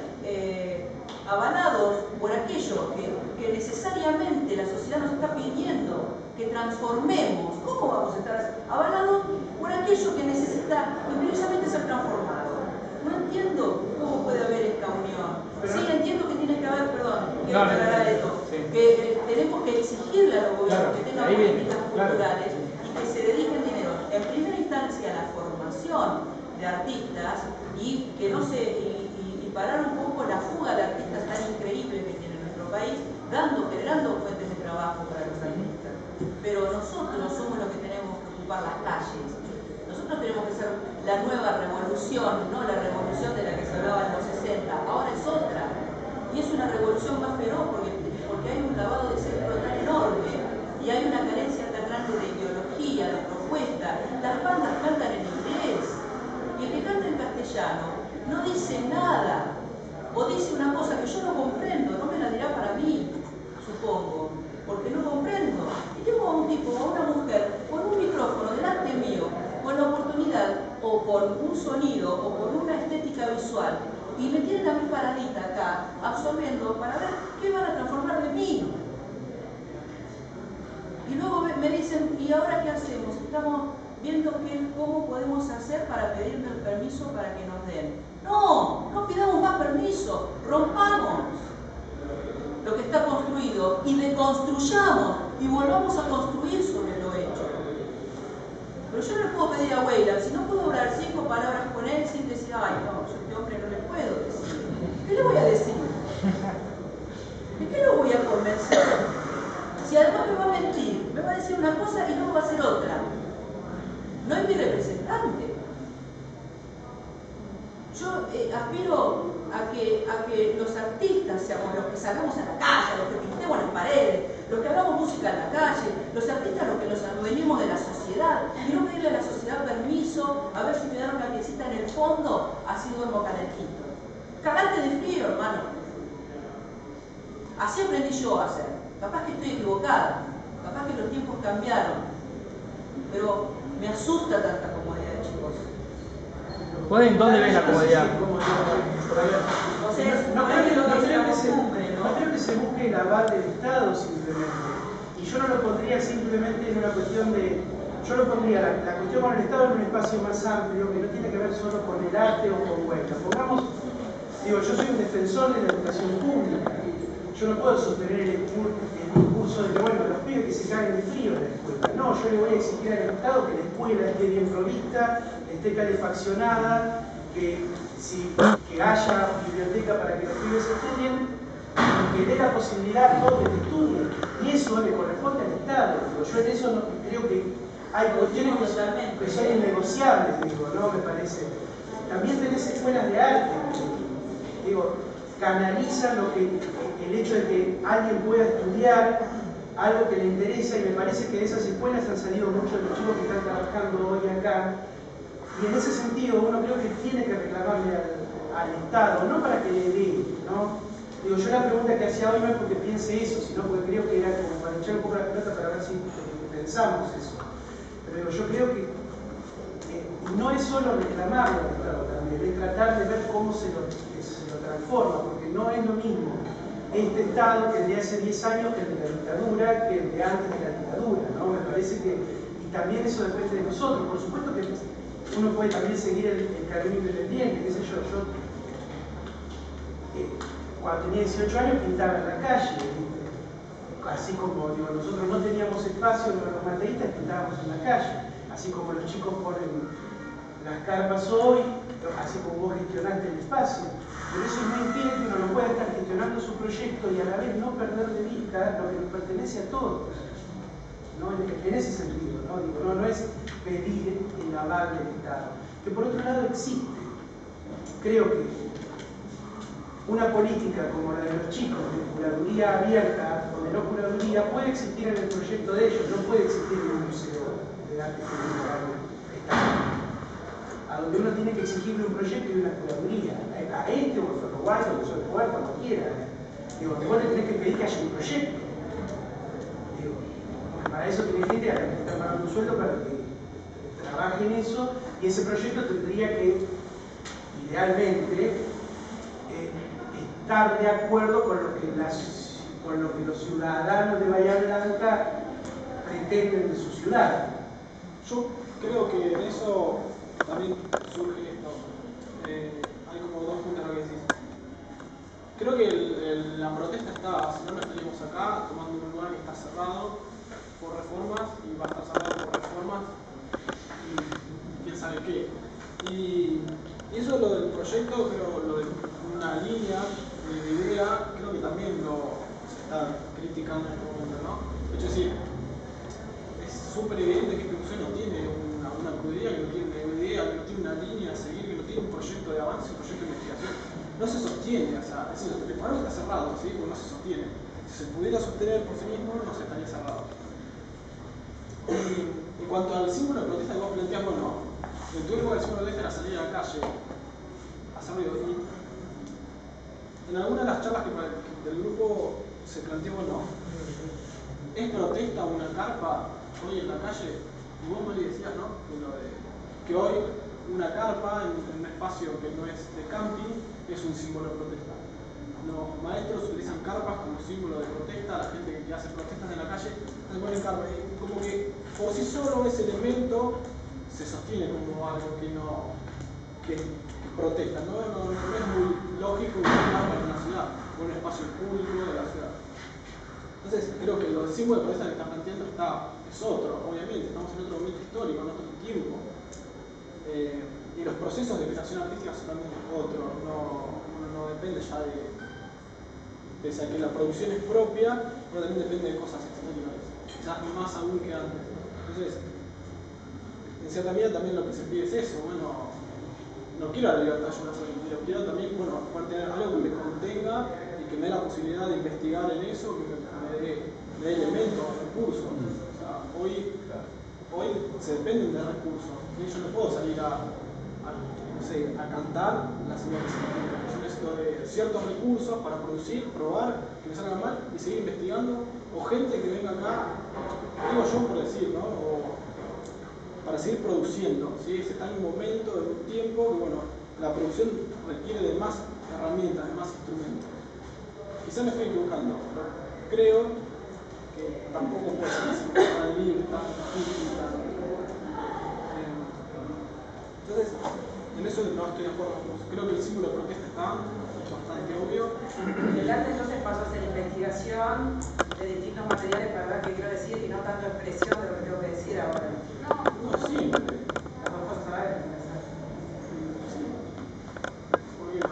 avalados por aquello que necesariamente la sociedad nos está pidiendo que transformemos, ¿cómo vamos a estar avalados por aquello que necesita imperiosamente ser transformado? No entiendo cómo puede haber esta unión. Sí, entiendo que tiene que haber, perdón, quiero aclarar esto, que tenemos que exigirle a los gobiernos que tengan políticas culturales y que se dediquen dinero, en primera instancia a la formación de artistas y que no se y parar un poco la fuga de artistas tan increíble que tiene nuestro país, generando fuentes de trabajo para los artistas. Pero nosotros somos los que tenemos que ocupar las calles. Nosotros tenemos que ser la nueva revolución, no la revolución de la que se hablaba en los 60, ahora es otra. Y es una revolución más feroz porque hay un lavado de cerebro tan enorme y hay una carencia tan grande de ideología, de propuesta. Las bandas cantan en inglés y el que canta en castellano no dice nada o dice una cosa que yo no comprendo, no me la dirá para mí, supongo, porque no comprendo. Y tengo a un tipo, a una mujer, con un micrófono delante mío, con la oportunidad, o con un sonido, o con una estética visual, y me tienen a mí paradita acá, absorbiendo, para ver qué van a transformar de mí. Y luego me dicen, ¿y ahora qué hacemos? Estamos viendo cómo podemos hacer para pedirle el permiso para que nos den. No pidamos más permiso, rompamos lo que está construido y deconstruyamos y volvamos a construir sobre lo hecho. Pero yo no le puedo pedir a Weyland, si no puedo hablar 5 palabras con él sin decir, ay no, yo a este hombre no le puedo decir. ¿Qué le voy a decir? ¿De qué lo voy a convencer? Si además me va a mentir, me va a decir una cosa y luego va a hacer otra. No es mi representante. Yo aspiro a que los artistas seamos los que salgamos a la calle, los que pintemos las paredes, los que hagamos música en la calle, los artistas los que nos adueñemos de la sociedad y no pedirle a la sociedad permiso a ver si me dan una piecita en el fondo, así duermo calentito. Cagate de frío, hermano. Así aprendí yo a hacer. Capaz que estoy equivocada, capaz que los tiempos cambiaron, pero me asusta tanta comodidad, chicos. ¿Dónde ven la comodidad? No creo que se busque el aval del Estado simplemente. Y yo no lo pondría simplemente en una cuestión de... Yo lo pondría la cuestión con el Estado en un espacio más amplio que no tiene que ver solo con el arte o con Huelga. Pongamos, yo soy un defensor de la educación pública. Yo no puedo sostener el discurso de que, bueno, los pibes que se caen de frío en la escuela. No, yo le voy a exigir al Estado que la escuela esté bien provista, esté calefaccionada, que haya biblioteca para que los pibes estudien, y que dé la posibilidad a todos de que estudien. Y eso le corresponde al Estado. Yo en eso no, creo que hay cuestiones que son innegociables, me parece. También tenés escuelas de arte. canaliza el hecho de que alguien pueda estudiar algo que le interesa, y me parece que de esas escuelas han salido muchos de los chicos que están trabajando hoy acá, y en ese sentido uno creo que tiene que reclamarle al Estado, no para que le dé, ¿no? Digo, yo la pregunta que hacía hoy no es porque piense eso, sino porque creo que era como para echar un poco la pelota para ver si pensamos eso. Pero digo, yo creo que no es solo reclamarlo al Estado también, es tratar de ver cómo se lo transforma, porque no es lo mismo este Estado que el de hace 10 años que el de la dictadura, que el de antes de la dictadura, ¿no? Me parece que, y también eso depende de nosotros, por supuesto que uno puede también seguir el camino independiente, qué sé yo, cuando tenía 18 años pintaba en la calle, así como digo, nosotros no teníamos espacio, los materialistas pintábamos en la calle, así como los chicos ponen las carpas hoy, así como vos gestionaste el espacio. Pero eso no impide que uno no pueda estar gestionando su proyecto y a la vez no perder de vista lo que nos pertenece a todos, ¿no? En ese sentido, ¿no? Digo, no es pedir el aval del Estado, que por otro lado existe. Creo que una política como la de los chicos, de curaduría abierta o de no curaduría, puede existir en el proyecto de ellos, no puede existir en un museo de arte contemporáneo estatal, a donde uno tiene que exigirle un proyecto y una curaduría, a este o a Ferroguay o a Sol Poder, cuando quiera. Digo, vos le tenés que pedir que haya un proyecto. Digo, porque para eso tiene gente a la que está pagando un sueldo para que trabaje en eso, y ese proyecto tendría que, idealmente, estar de acuerdo con lo que los ciudadanos de Bahía Blanca pretenden de su ciudad. Yo creo que en eso también surge esto. Hay como dos puntos a lo que decís. Creo que la protesta está, si no, no estaríamos acá tomando un lugar que está cerrado por reformas y va a estar cerrado por reformas y quién sabe qué. Y eso lo del proyecto, creo, lo de una línea de idea, creo que también se está criticando en este momento, ¿no? Es decir, es súper evidente que este museo no tiene una crudería, que no tiene una idea, que no tiene una línea a seguir, que no tiene un proyecto de avance, un proyecto de investigación. No se sostiene, o sea, es decir, por algo está cerrado, ¿sí? Porque no se sostiene. Si se pudiera sostener por sí mismo, no se estaría cerrado. Y en cuanto al símbolo de protesta que vos planteás, bueno, en tu época el símbolo de protesta era salir a la calle, hacer ruido. Y en algunas de las charlas del grupo se planteó, bueno, ¿es protesta una carpa hoy en la calle? Y vos me decías, ¿no? Que hoy una carpa en un espacio que no es de camping es un símbolo de protesta. Los maestros utilizan carpas como símbolo de protesta, la gente que hace protestas en la calle se pone carpa. Y como que por sí solo ese elemento se sostiene como algo que protesta, ¿no? No es muy lógico utilizar para una ciudad, un espacio público de la ciudad. Entonces creo que el símbolo de protesta que está planteando es otro, obviamente, estamos en otro momento histórico, en otro tiempo. Y los procesos de creación artística son también otros, no depende ya pese a que la producción es propia, pero también depende de cosas exteriores, quizás más aún que antes. Entonces, en cierta medida también lo que se pide es eso, bueno, no quiero la libertad yo una sola, pero quiero también, bueno, tener algo que me contenga y que me dé la posibilidad de investigar en eso, que me dé elementos, recursos. O sea, hoy se dependen de recursos. Yo no puedo salir a cantar las ideas que se me ocurren. Yo necesito de ciertos recursos para producir, probar, que me salgan mal y seguir investigando. O gente que venga acá, digo yo por decir, ¿no? O para seguir produciendo. ¿Sí? Se está en un momento, en un tiempo, que bueno, la producción requiere de más herramientas, de más instrumentos. Quizá me estoy equivocando, pero creo que tampoco puede ser así tan libre, tan difícil, tan... Entonces, en eso no estoy de acuerdo con vos. Creo que el símbolo de protesta está bastante obvio. El arte entonces pasó a ser investigación de distintos materiales para ver qué quiero decir y no tanto expresión de lo que tengo que decir ahora. No, siempre. Las dos cosas a la vez.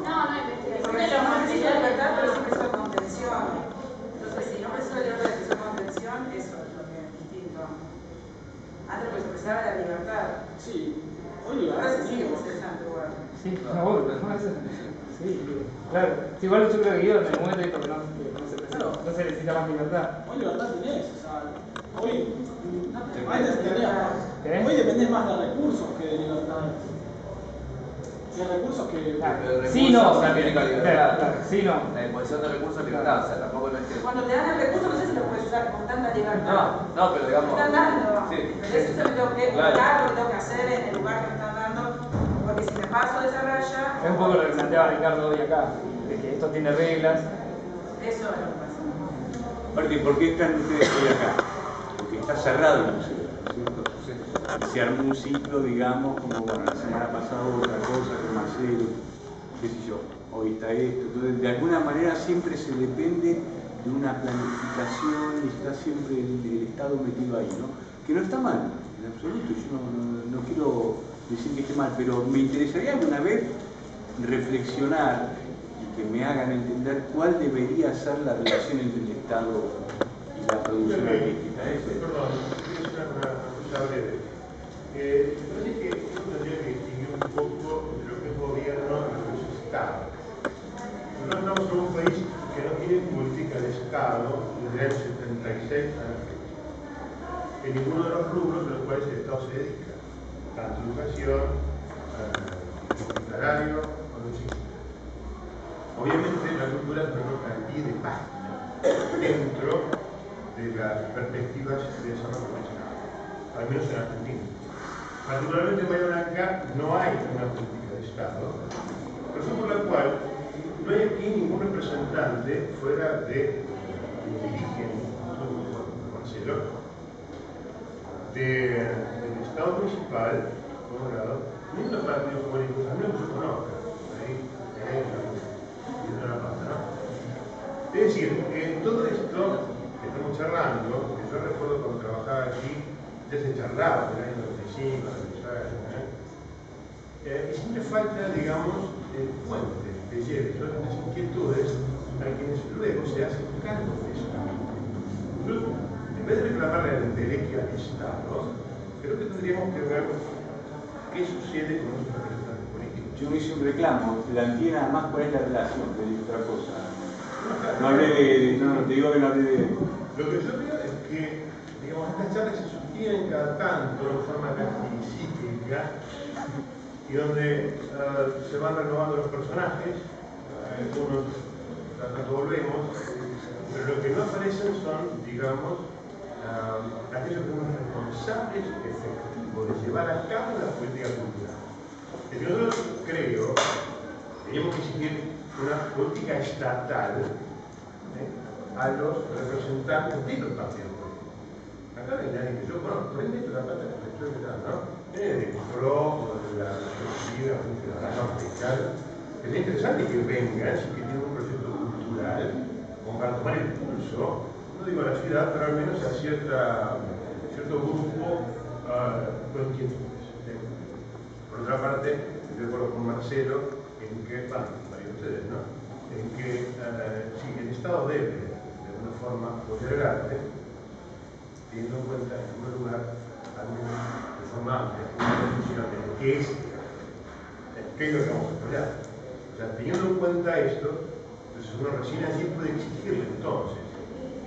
No, investigación. Porque yo no preciso de libertad, pero sí preciso de contención. Entonces, si no preciso de libertad, preciso de contención, eso es lo que es distinto. Antes lo que se precisaba era la libertad. Sí. Oye, ahora se sigue procesando igual. Sí, no, pero no es Sí, claro. Sí, igual yo creo que Guido en el momento dijo que no se presenta, no se necesita más libertad. Hoy libertad tenés, o sea, hoy ¿Qué? hoy dependés más de recursos que de libertad. De recursos que... Pero Sí, no, recursos también con libertad. claro, sí, no. La imposición de recursos es libertad, o sea, tampoco no es que... Cuando te dan el recurso, no sé si lo puedes usar con tanta libertad. No, pero digamos... Me están dando. Sí. Entonces eso me tengo que explicar, lo que tengo que hacer en el lugar que me están dando, porque si me paso de esa raya... Es un poco lo que planteaba Ricardo hoy acá, de que esto tiene reglas. Eso es lo que pasa. Aparte, ¿por qué están ustedes hoy acá? Porque está cerrado el museo, ¿cierto? Y se armó un ciclo, digamos, como bueno, la semana pasada otra cosa, con Marcelo, qué sé yo, hoy está esto. Entonces, de alguna manera siempre se depende de una planificación y está siempre el Estado metido ahí, ¿no? Que no está mal, en absoluto, yo no quiero decir que esté mal, pero me interesaría alguna vez reflexionar y que me hagan entender cuál debería ser la relación entre el Estado y la producción artística. Perdón, quiero hacer una cosa breve. Me parece que uno tendría que distinguir un poco de lo que es gobierno y lo que es Estado. Nosotros estamos en un país que no tiene política de Estado desde el año 76 a la fecha. En ninguno de los rubros en los cuales el Estado se dedica, tanto educación, hospitalario, o música. Obviamente la cultura es al pie de página dentro de las perspectivas de desarrollo nacional, al menos en Argentina. Naturalmente en Bahía Blanca no hay una política de Estado, razón por la cual no hay aquí ningún representante fuera de dirigente, Marcelo, del Estado municipal, por un lado, ni de los partidos políticos, al menos que yo conozca, ahí viendo la pata, ¿no? Es decir, que todo esto que estamos charlando, que yo recuerdo cuando trabajaba aquí, ya se charlaba del año 95, siempre falta, digamos, el puente que lleve todas estas inquietudes a quienes luego se hacen cargo de esto. Entonces, en vez de reclamarle la entelequia al Estado, creo que tendríamos que ver qué sucede con nuestros representantes políticos. Yo hice un reclamo, planteé nada más cuál es la relación, te digo otra cosa. No hablé de... No, te digo que no hablé de... Lo que yo veo es que, digamos, estas charlas se sostienen cada tanto de forma casi cíclica y donde se van renovando los personajes, algunos cada tanto volvemos, pero lo que no aparecen son, digamos, aquellos que son responsables efectivos de llevar a cabo la política cultural. Es que nosotros creo que tenemos que exigir una política estatal a los representantes de los partidos políticos. Acá no hay nadie que yo conozco, por ahí meto la pata que me estoy mirando, ¿no? De PRO, de la Sociedad Fiscal. Es interesante que vengan, si que tienen un proyecto cultural, como para tomar el pulso, no digo a la ciudad, pero al menos a cierto grupo con inquietudes. Por otra parte, estoy de acuerdo con Marcelo en que, bueno, varios de ustedes, ¿no? En que si el Estado debe, de alguna forma, apoyar el arte, teniendo en cuenta, en primer lugar, al menos de forma amplia, una definición de lo que es qué es lo que vamos a apoyar. O sea, teniendo en cuenta esto, entonces uno recién allí puede exigirle entonces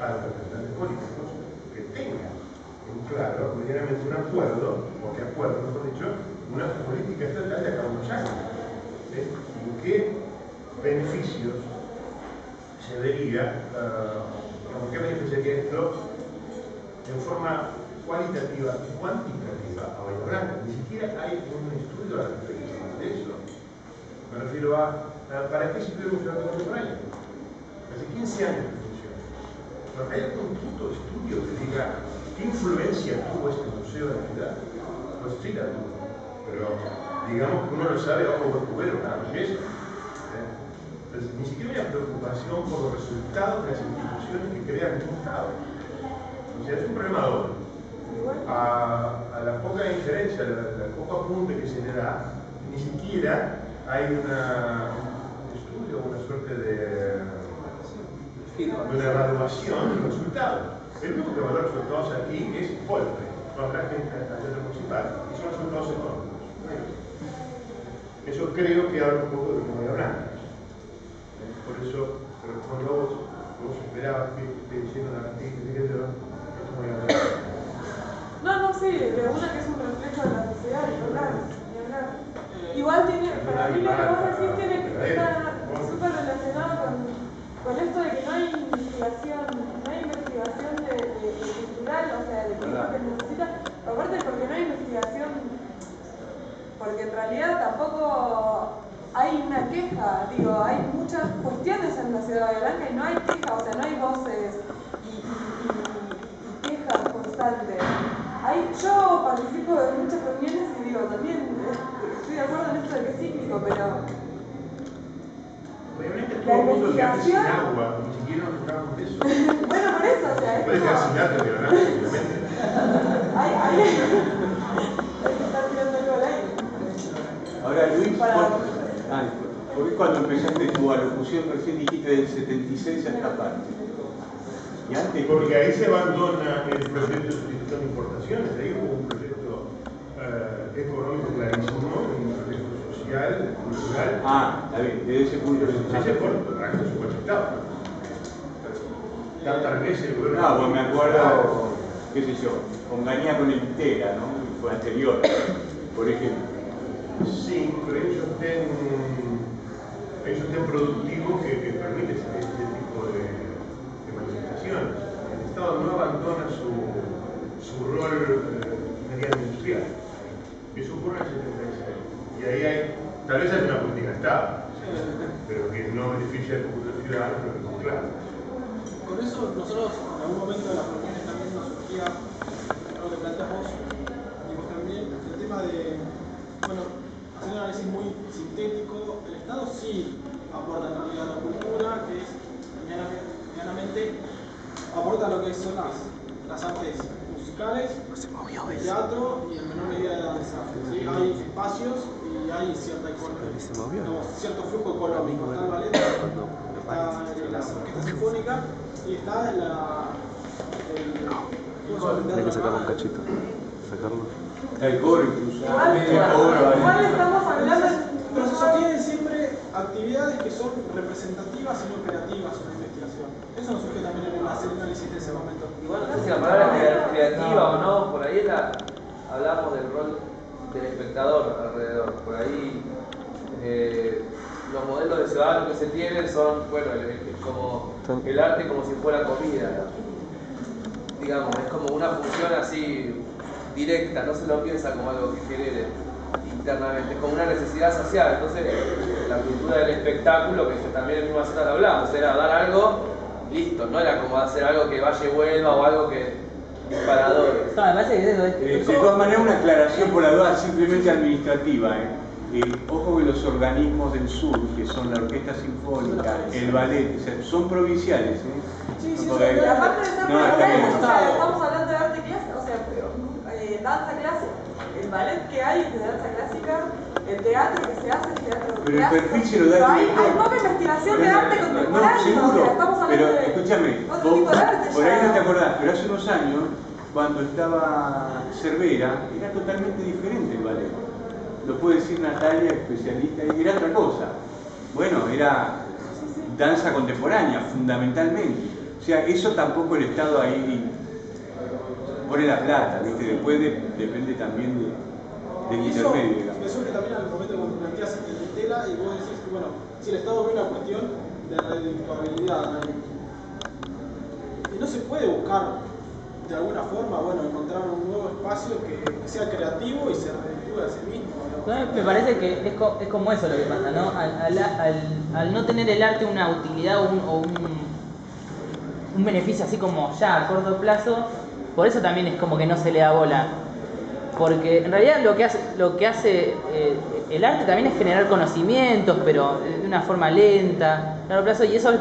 a los representantes políticos que tengan en claro, medianamente un acuerdo, o que acuerdo, mejor dicho, una política estatal de cada unos años. ¿En qué beneficios se vería, en qué beneficiaría esto en forma cualitativa y cuantitativa a Bahía Blanca? Ni siquiera hay un estudio al respecto de eso. Me refiero a ¿para qué sirve un museo contemporáneo? Hace 15 años que funciona. ¿No hay algún puto estudio que diga qué influencia tuvo este museo en la ciudad? Pues sí la tuvo, pero digamos que uno lo sabe bajo buen cubero, nada más que eso. Entonces, ni siquiera hay una preocupación por los resultados de las instituciones que crean un Estado. O sea, es un problema doble. A la poca injerencia, al poco apunte que se le da, ni siquiera hay un estudio, una suerte de una evaluación de los resultados. El único que evalúa los resultados aquí es Volpe, con la gente del Teatro Municipal, y son resultados económicos. Eso creo que habla un poco de lo que voy a hablar. Por eso, respondo a vos esperabas que esté diciendo la artista, qué sé yo, esto no voy a hablar. No, sí, de una que es un reflejo de la sociedad, ni hablar. Igual tiene, para mí lo que vos decís tiene que estar súper relacionado con esto de que no hay investigación de cultural, o sea, de qué es lo que necesita. Aparte porque no hay investigación, porque en realidad tampoco hay una queja, digo, hay muchas cuestiones en la ciudad de Bahía Blanca y no hay queja, o sea, no hay voces y quejas constantes. Yo participo de muchas reuniones y digo, también estoy de acuerdo en esto de que es cíclico, pero obviamente todo el mundo queda sin agua, ni siquiera nos tocamos de eso. Bueno, por eso, o sea, es puede quedar sin agua, pero nada, obviamente. Hay que estar tirando algo al aire. Ahora, Luis, ¿por qué cuando empezaste tu alocución recién dijiste del 76 a esta parte? ¿Y antes? Porque ahí se abandona el proyecto de sustitución de importaciones, ahí hubo un proyecto económico clarísimo, un proyecto social, cultural. Está bien, desde ese punto de vista. Ese por supuesto. Tantas veces el gobierno. No, pues me acuerdo, qué sé yo, Onganía con el Itera, ¿no? Fue anterior, por ejemplo. Sí, pero hay un sostén productivo que permite este tipo de manifestaciones. El Estado no abandona su rol mediante industrial. Eso ocurre en el 76. Y ahí tal vez hay una política de Estado, pero que no beneficia al conjunto ciudadano, pero que es claro. Con eso nosotros en algún momento de las reuniones también nos surgía algo que planteamos y vos también, el tema de, bueno, hacer un análisis muy sintético, el Estado sí aporta en realidad a la cultura, que es medianamente aporta lo que son las artes musicales, el teatro y en menor medida de danza. ¿Sí? Hay espacios y hay cierto flujo económico. Está el ballet, está la orquesta sinfónica y está Hay que sacar un cachito. Sacarlo. El coro incluso. Igual estamos hablando pero se sostienen siempre actividades que son representativas y no operativas en la investigación. Eso nos surge también en hacer el análisis de ese momento. Igual no sé si la palabra es creativa o no, por ahí hablamos del rol del espectador alrededor. Por ahí los modelos de ciudadanos que se tienen son, bueno, como el arte como si fuera comida, ¿no? Digamos, es como una función así directa, no se lo piensa como algo que genere internamente, es como una necesidad social. Entonces la cultura del espectáculo, que también en misma zona lo hablamos, era dar algo, listo, no era como hacer algo que vaya y vuelva o algo que disparador. No, me parece que eso es... De todas maneras, una aclaración por la duda simplemente administrativa. Ojo que los organismos del sur, que son la Orquesta Sinfónica, el ballet, o sea, son provinciales. Sí, no, y aparte de ser provinciales, no, o sea, estamos hablando de arte clásica, o sea, danza clásica, el ballet que hay es de danza clásica, el teatro que se hace es teatro pero clásico. el perfil se lo da hay poca investigación de arte contemporáneo, no, seguro, o sea, estamos hablando pero de escúchame, otro tipo de arte. Por ahí no te acordás, pero hace unos años, cuando estaba Cervera, era totalmente diferente el ballet. Lo puede decir Natalia, especialista, y era otra cosa. Bueno, era danza contemporánea, fundamentalmente. O sea, eso tampoco el Estado ahí pone la plata, ¿viste? Después depende también del intermedio, digamos. Me surge también al momento cuando planteas el tela y vos decís que, bueno, si el Estado ve una cuestión de redituabilidad, y no se puede buscar de alguna forma, bueno, encontrar un nuevo espacio que sea creativo y se reditúe a sí mismo. Me parece que es como eso lo que pasa, ¿no? Al no tener el arte una utilidad o un beneficio así como ya a corto plazo, por eso también es como que no se le da bola. Porque en realidad lo que hace el arte también es generar conocimientos, pero de una forma lenta, a largo plazo, y eso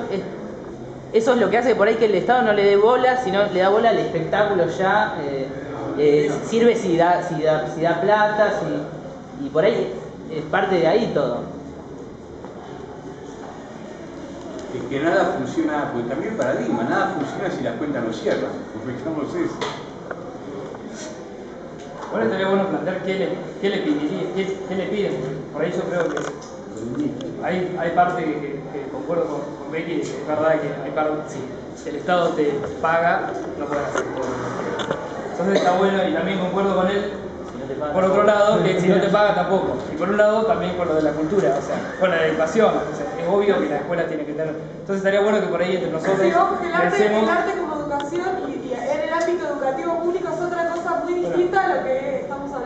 es lo que hace por ahí que el Estado no le dé bola, sino le da bola al espectáculo ya, sirve si da plata, y por ahí es parte de ahí todo. Es que nada funciona, porque también paradigma, nada funciona si las cuentas no cierran, confeccionamos eso. Ahora estaría bueno plantear qué le piden, por ahí yo creo que hay parte que concuerdo con Becky, que es verdad que hay parte, si el Estado te paga, no puedes hacer todo. Entonces está bueno, y también concuerdo con él, por otro lado, que si no te paga tampoco. Y por un lado también con lo de la cultura, o sea, con la educación. O sea, es obvio que la escuela tiene que tener. Entonces estaría bueno que por ahí entre nosotros sí, vamos, que el pensemos. arte como educación y en el ámbito educativo público es otra cosa muy distinta a lo que estamos hablando.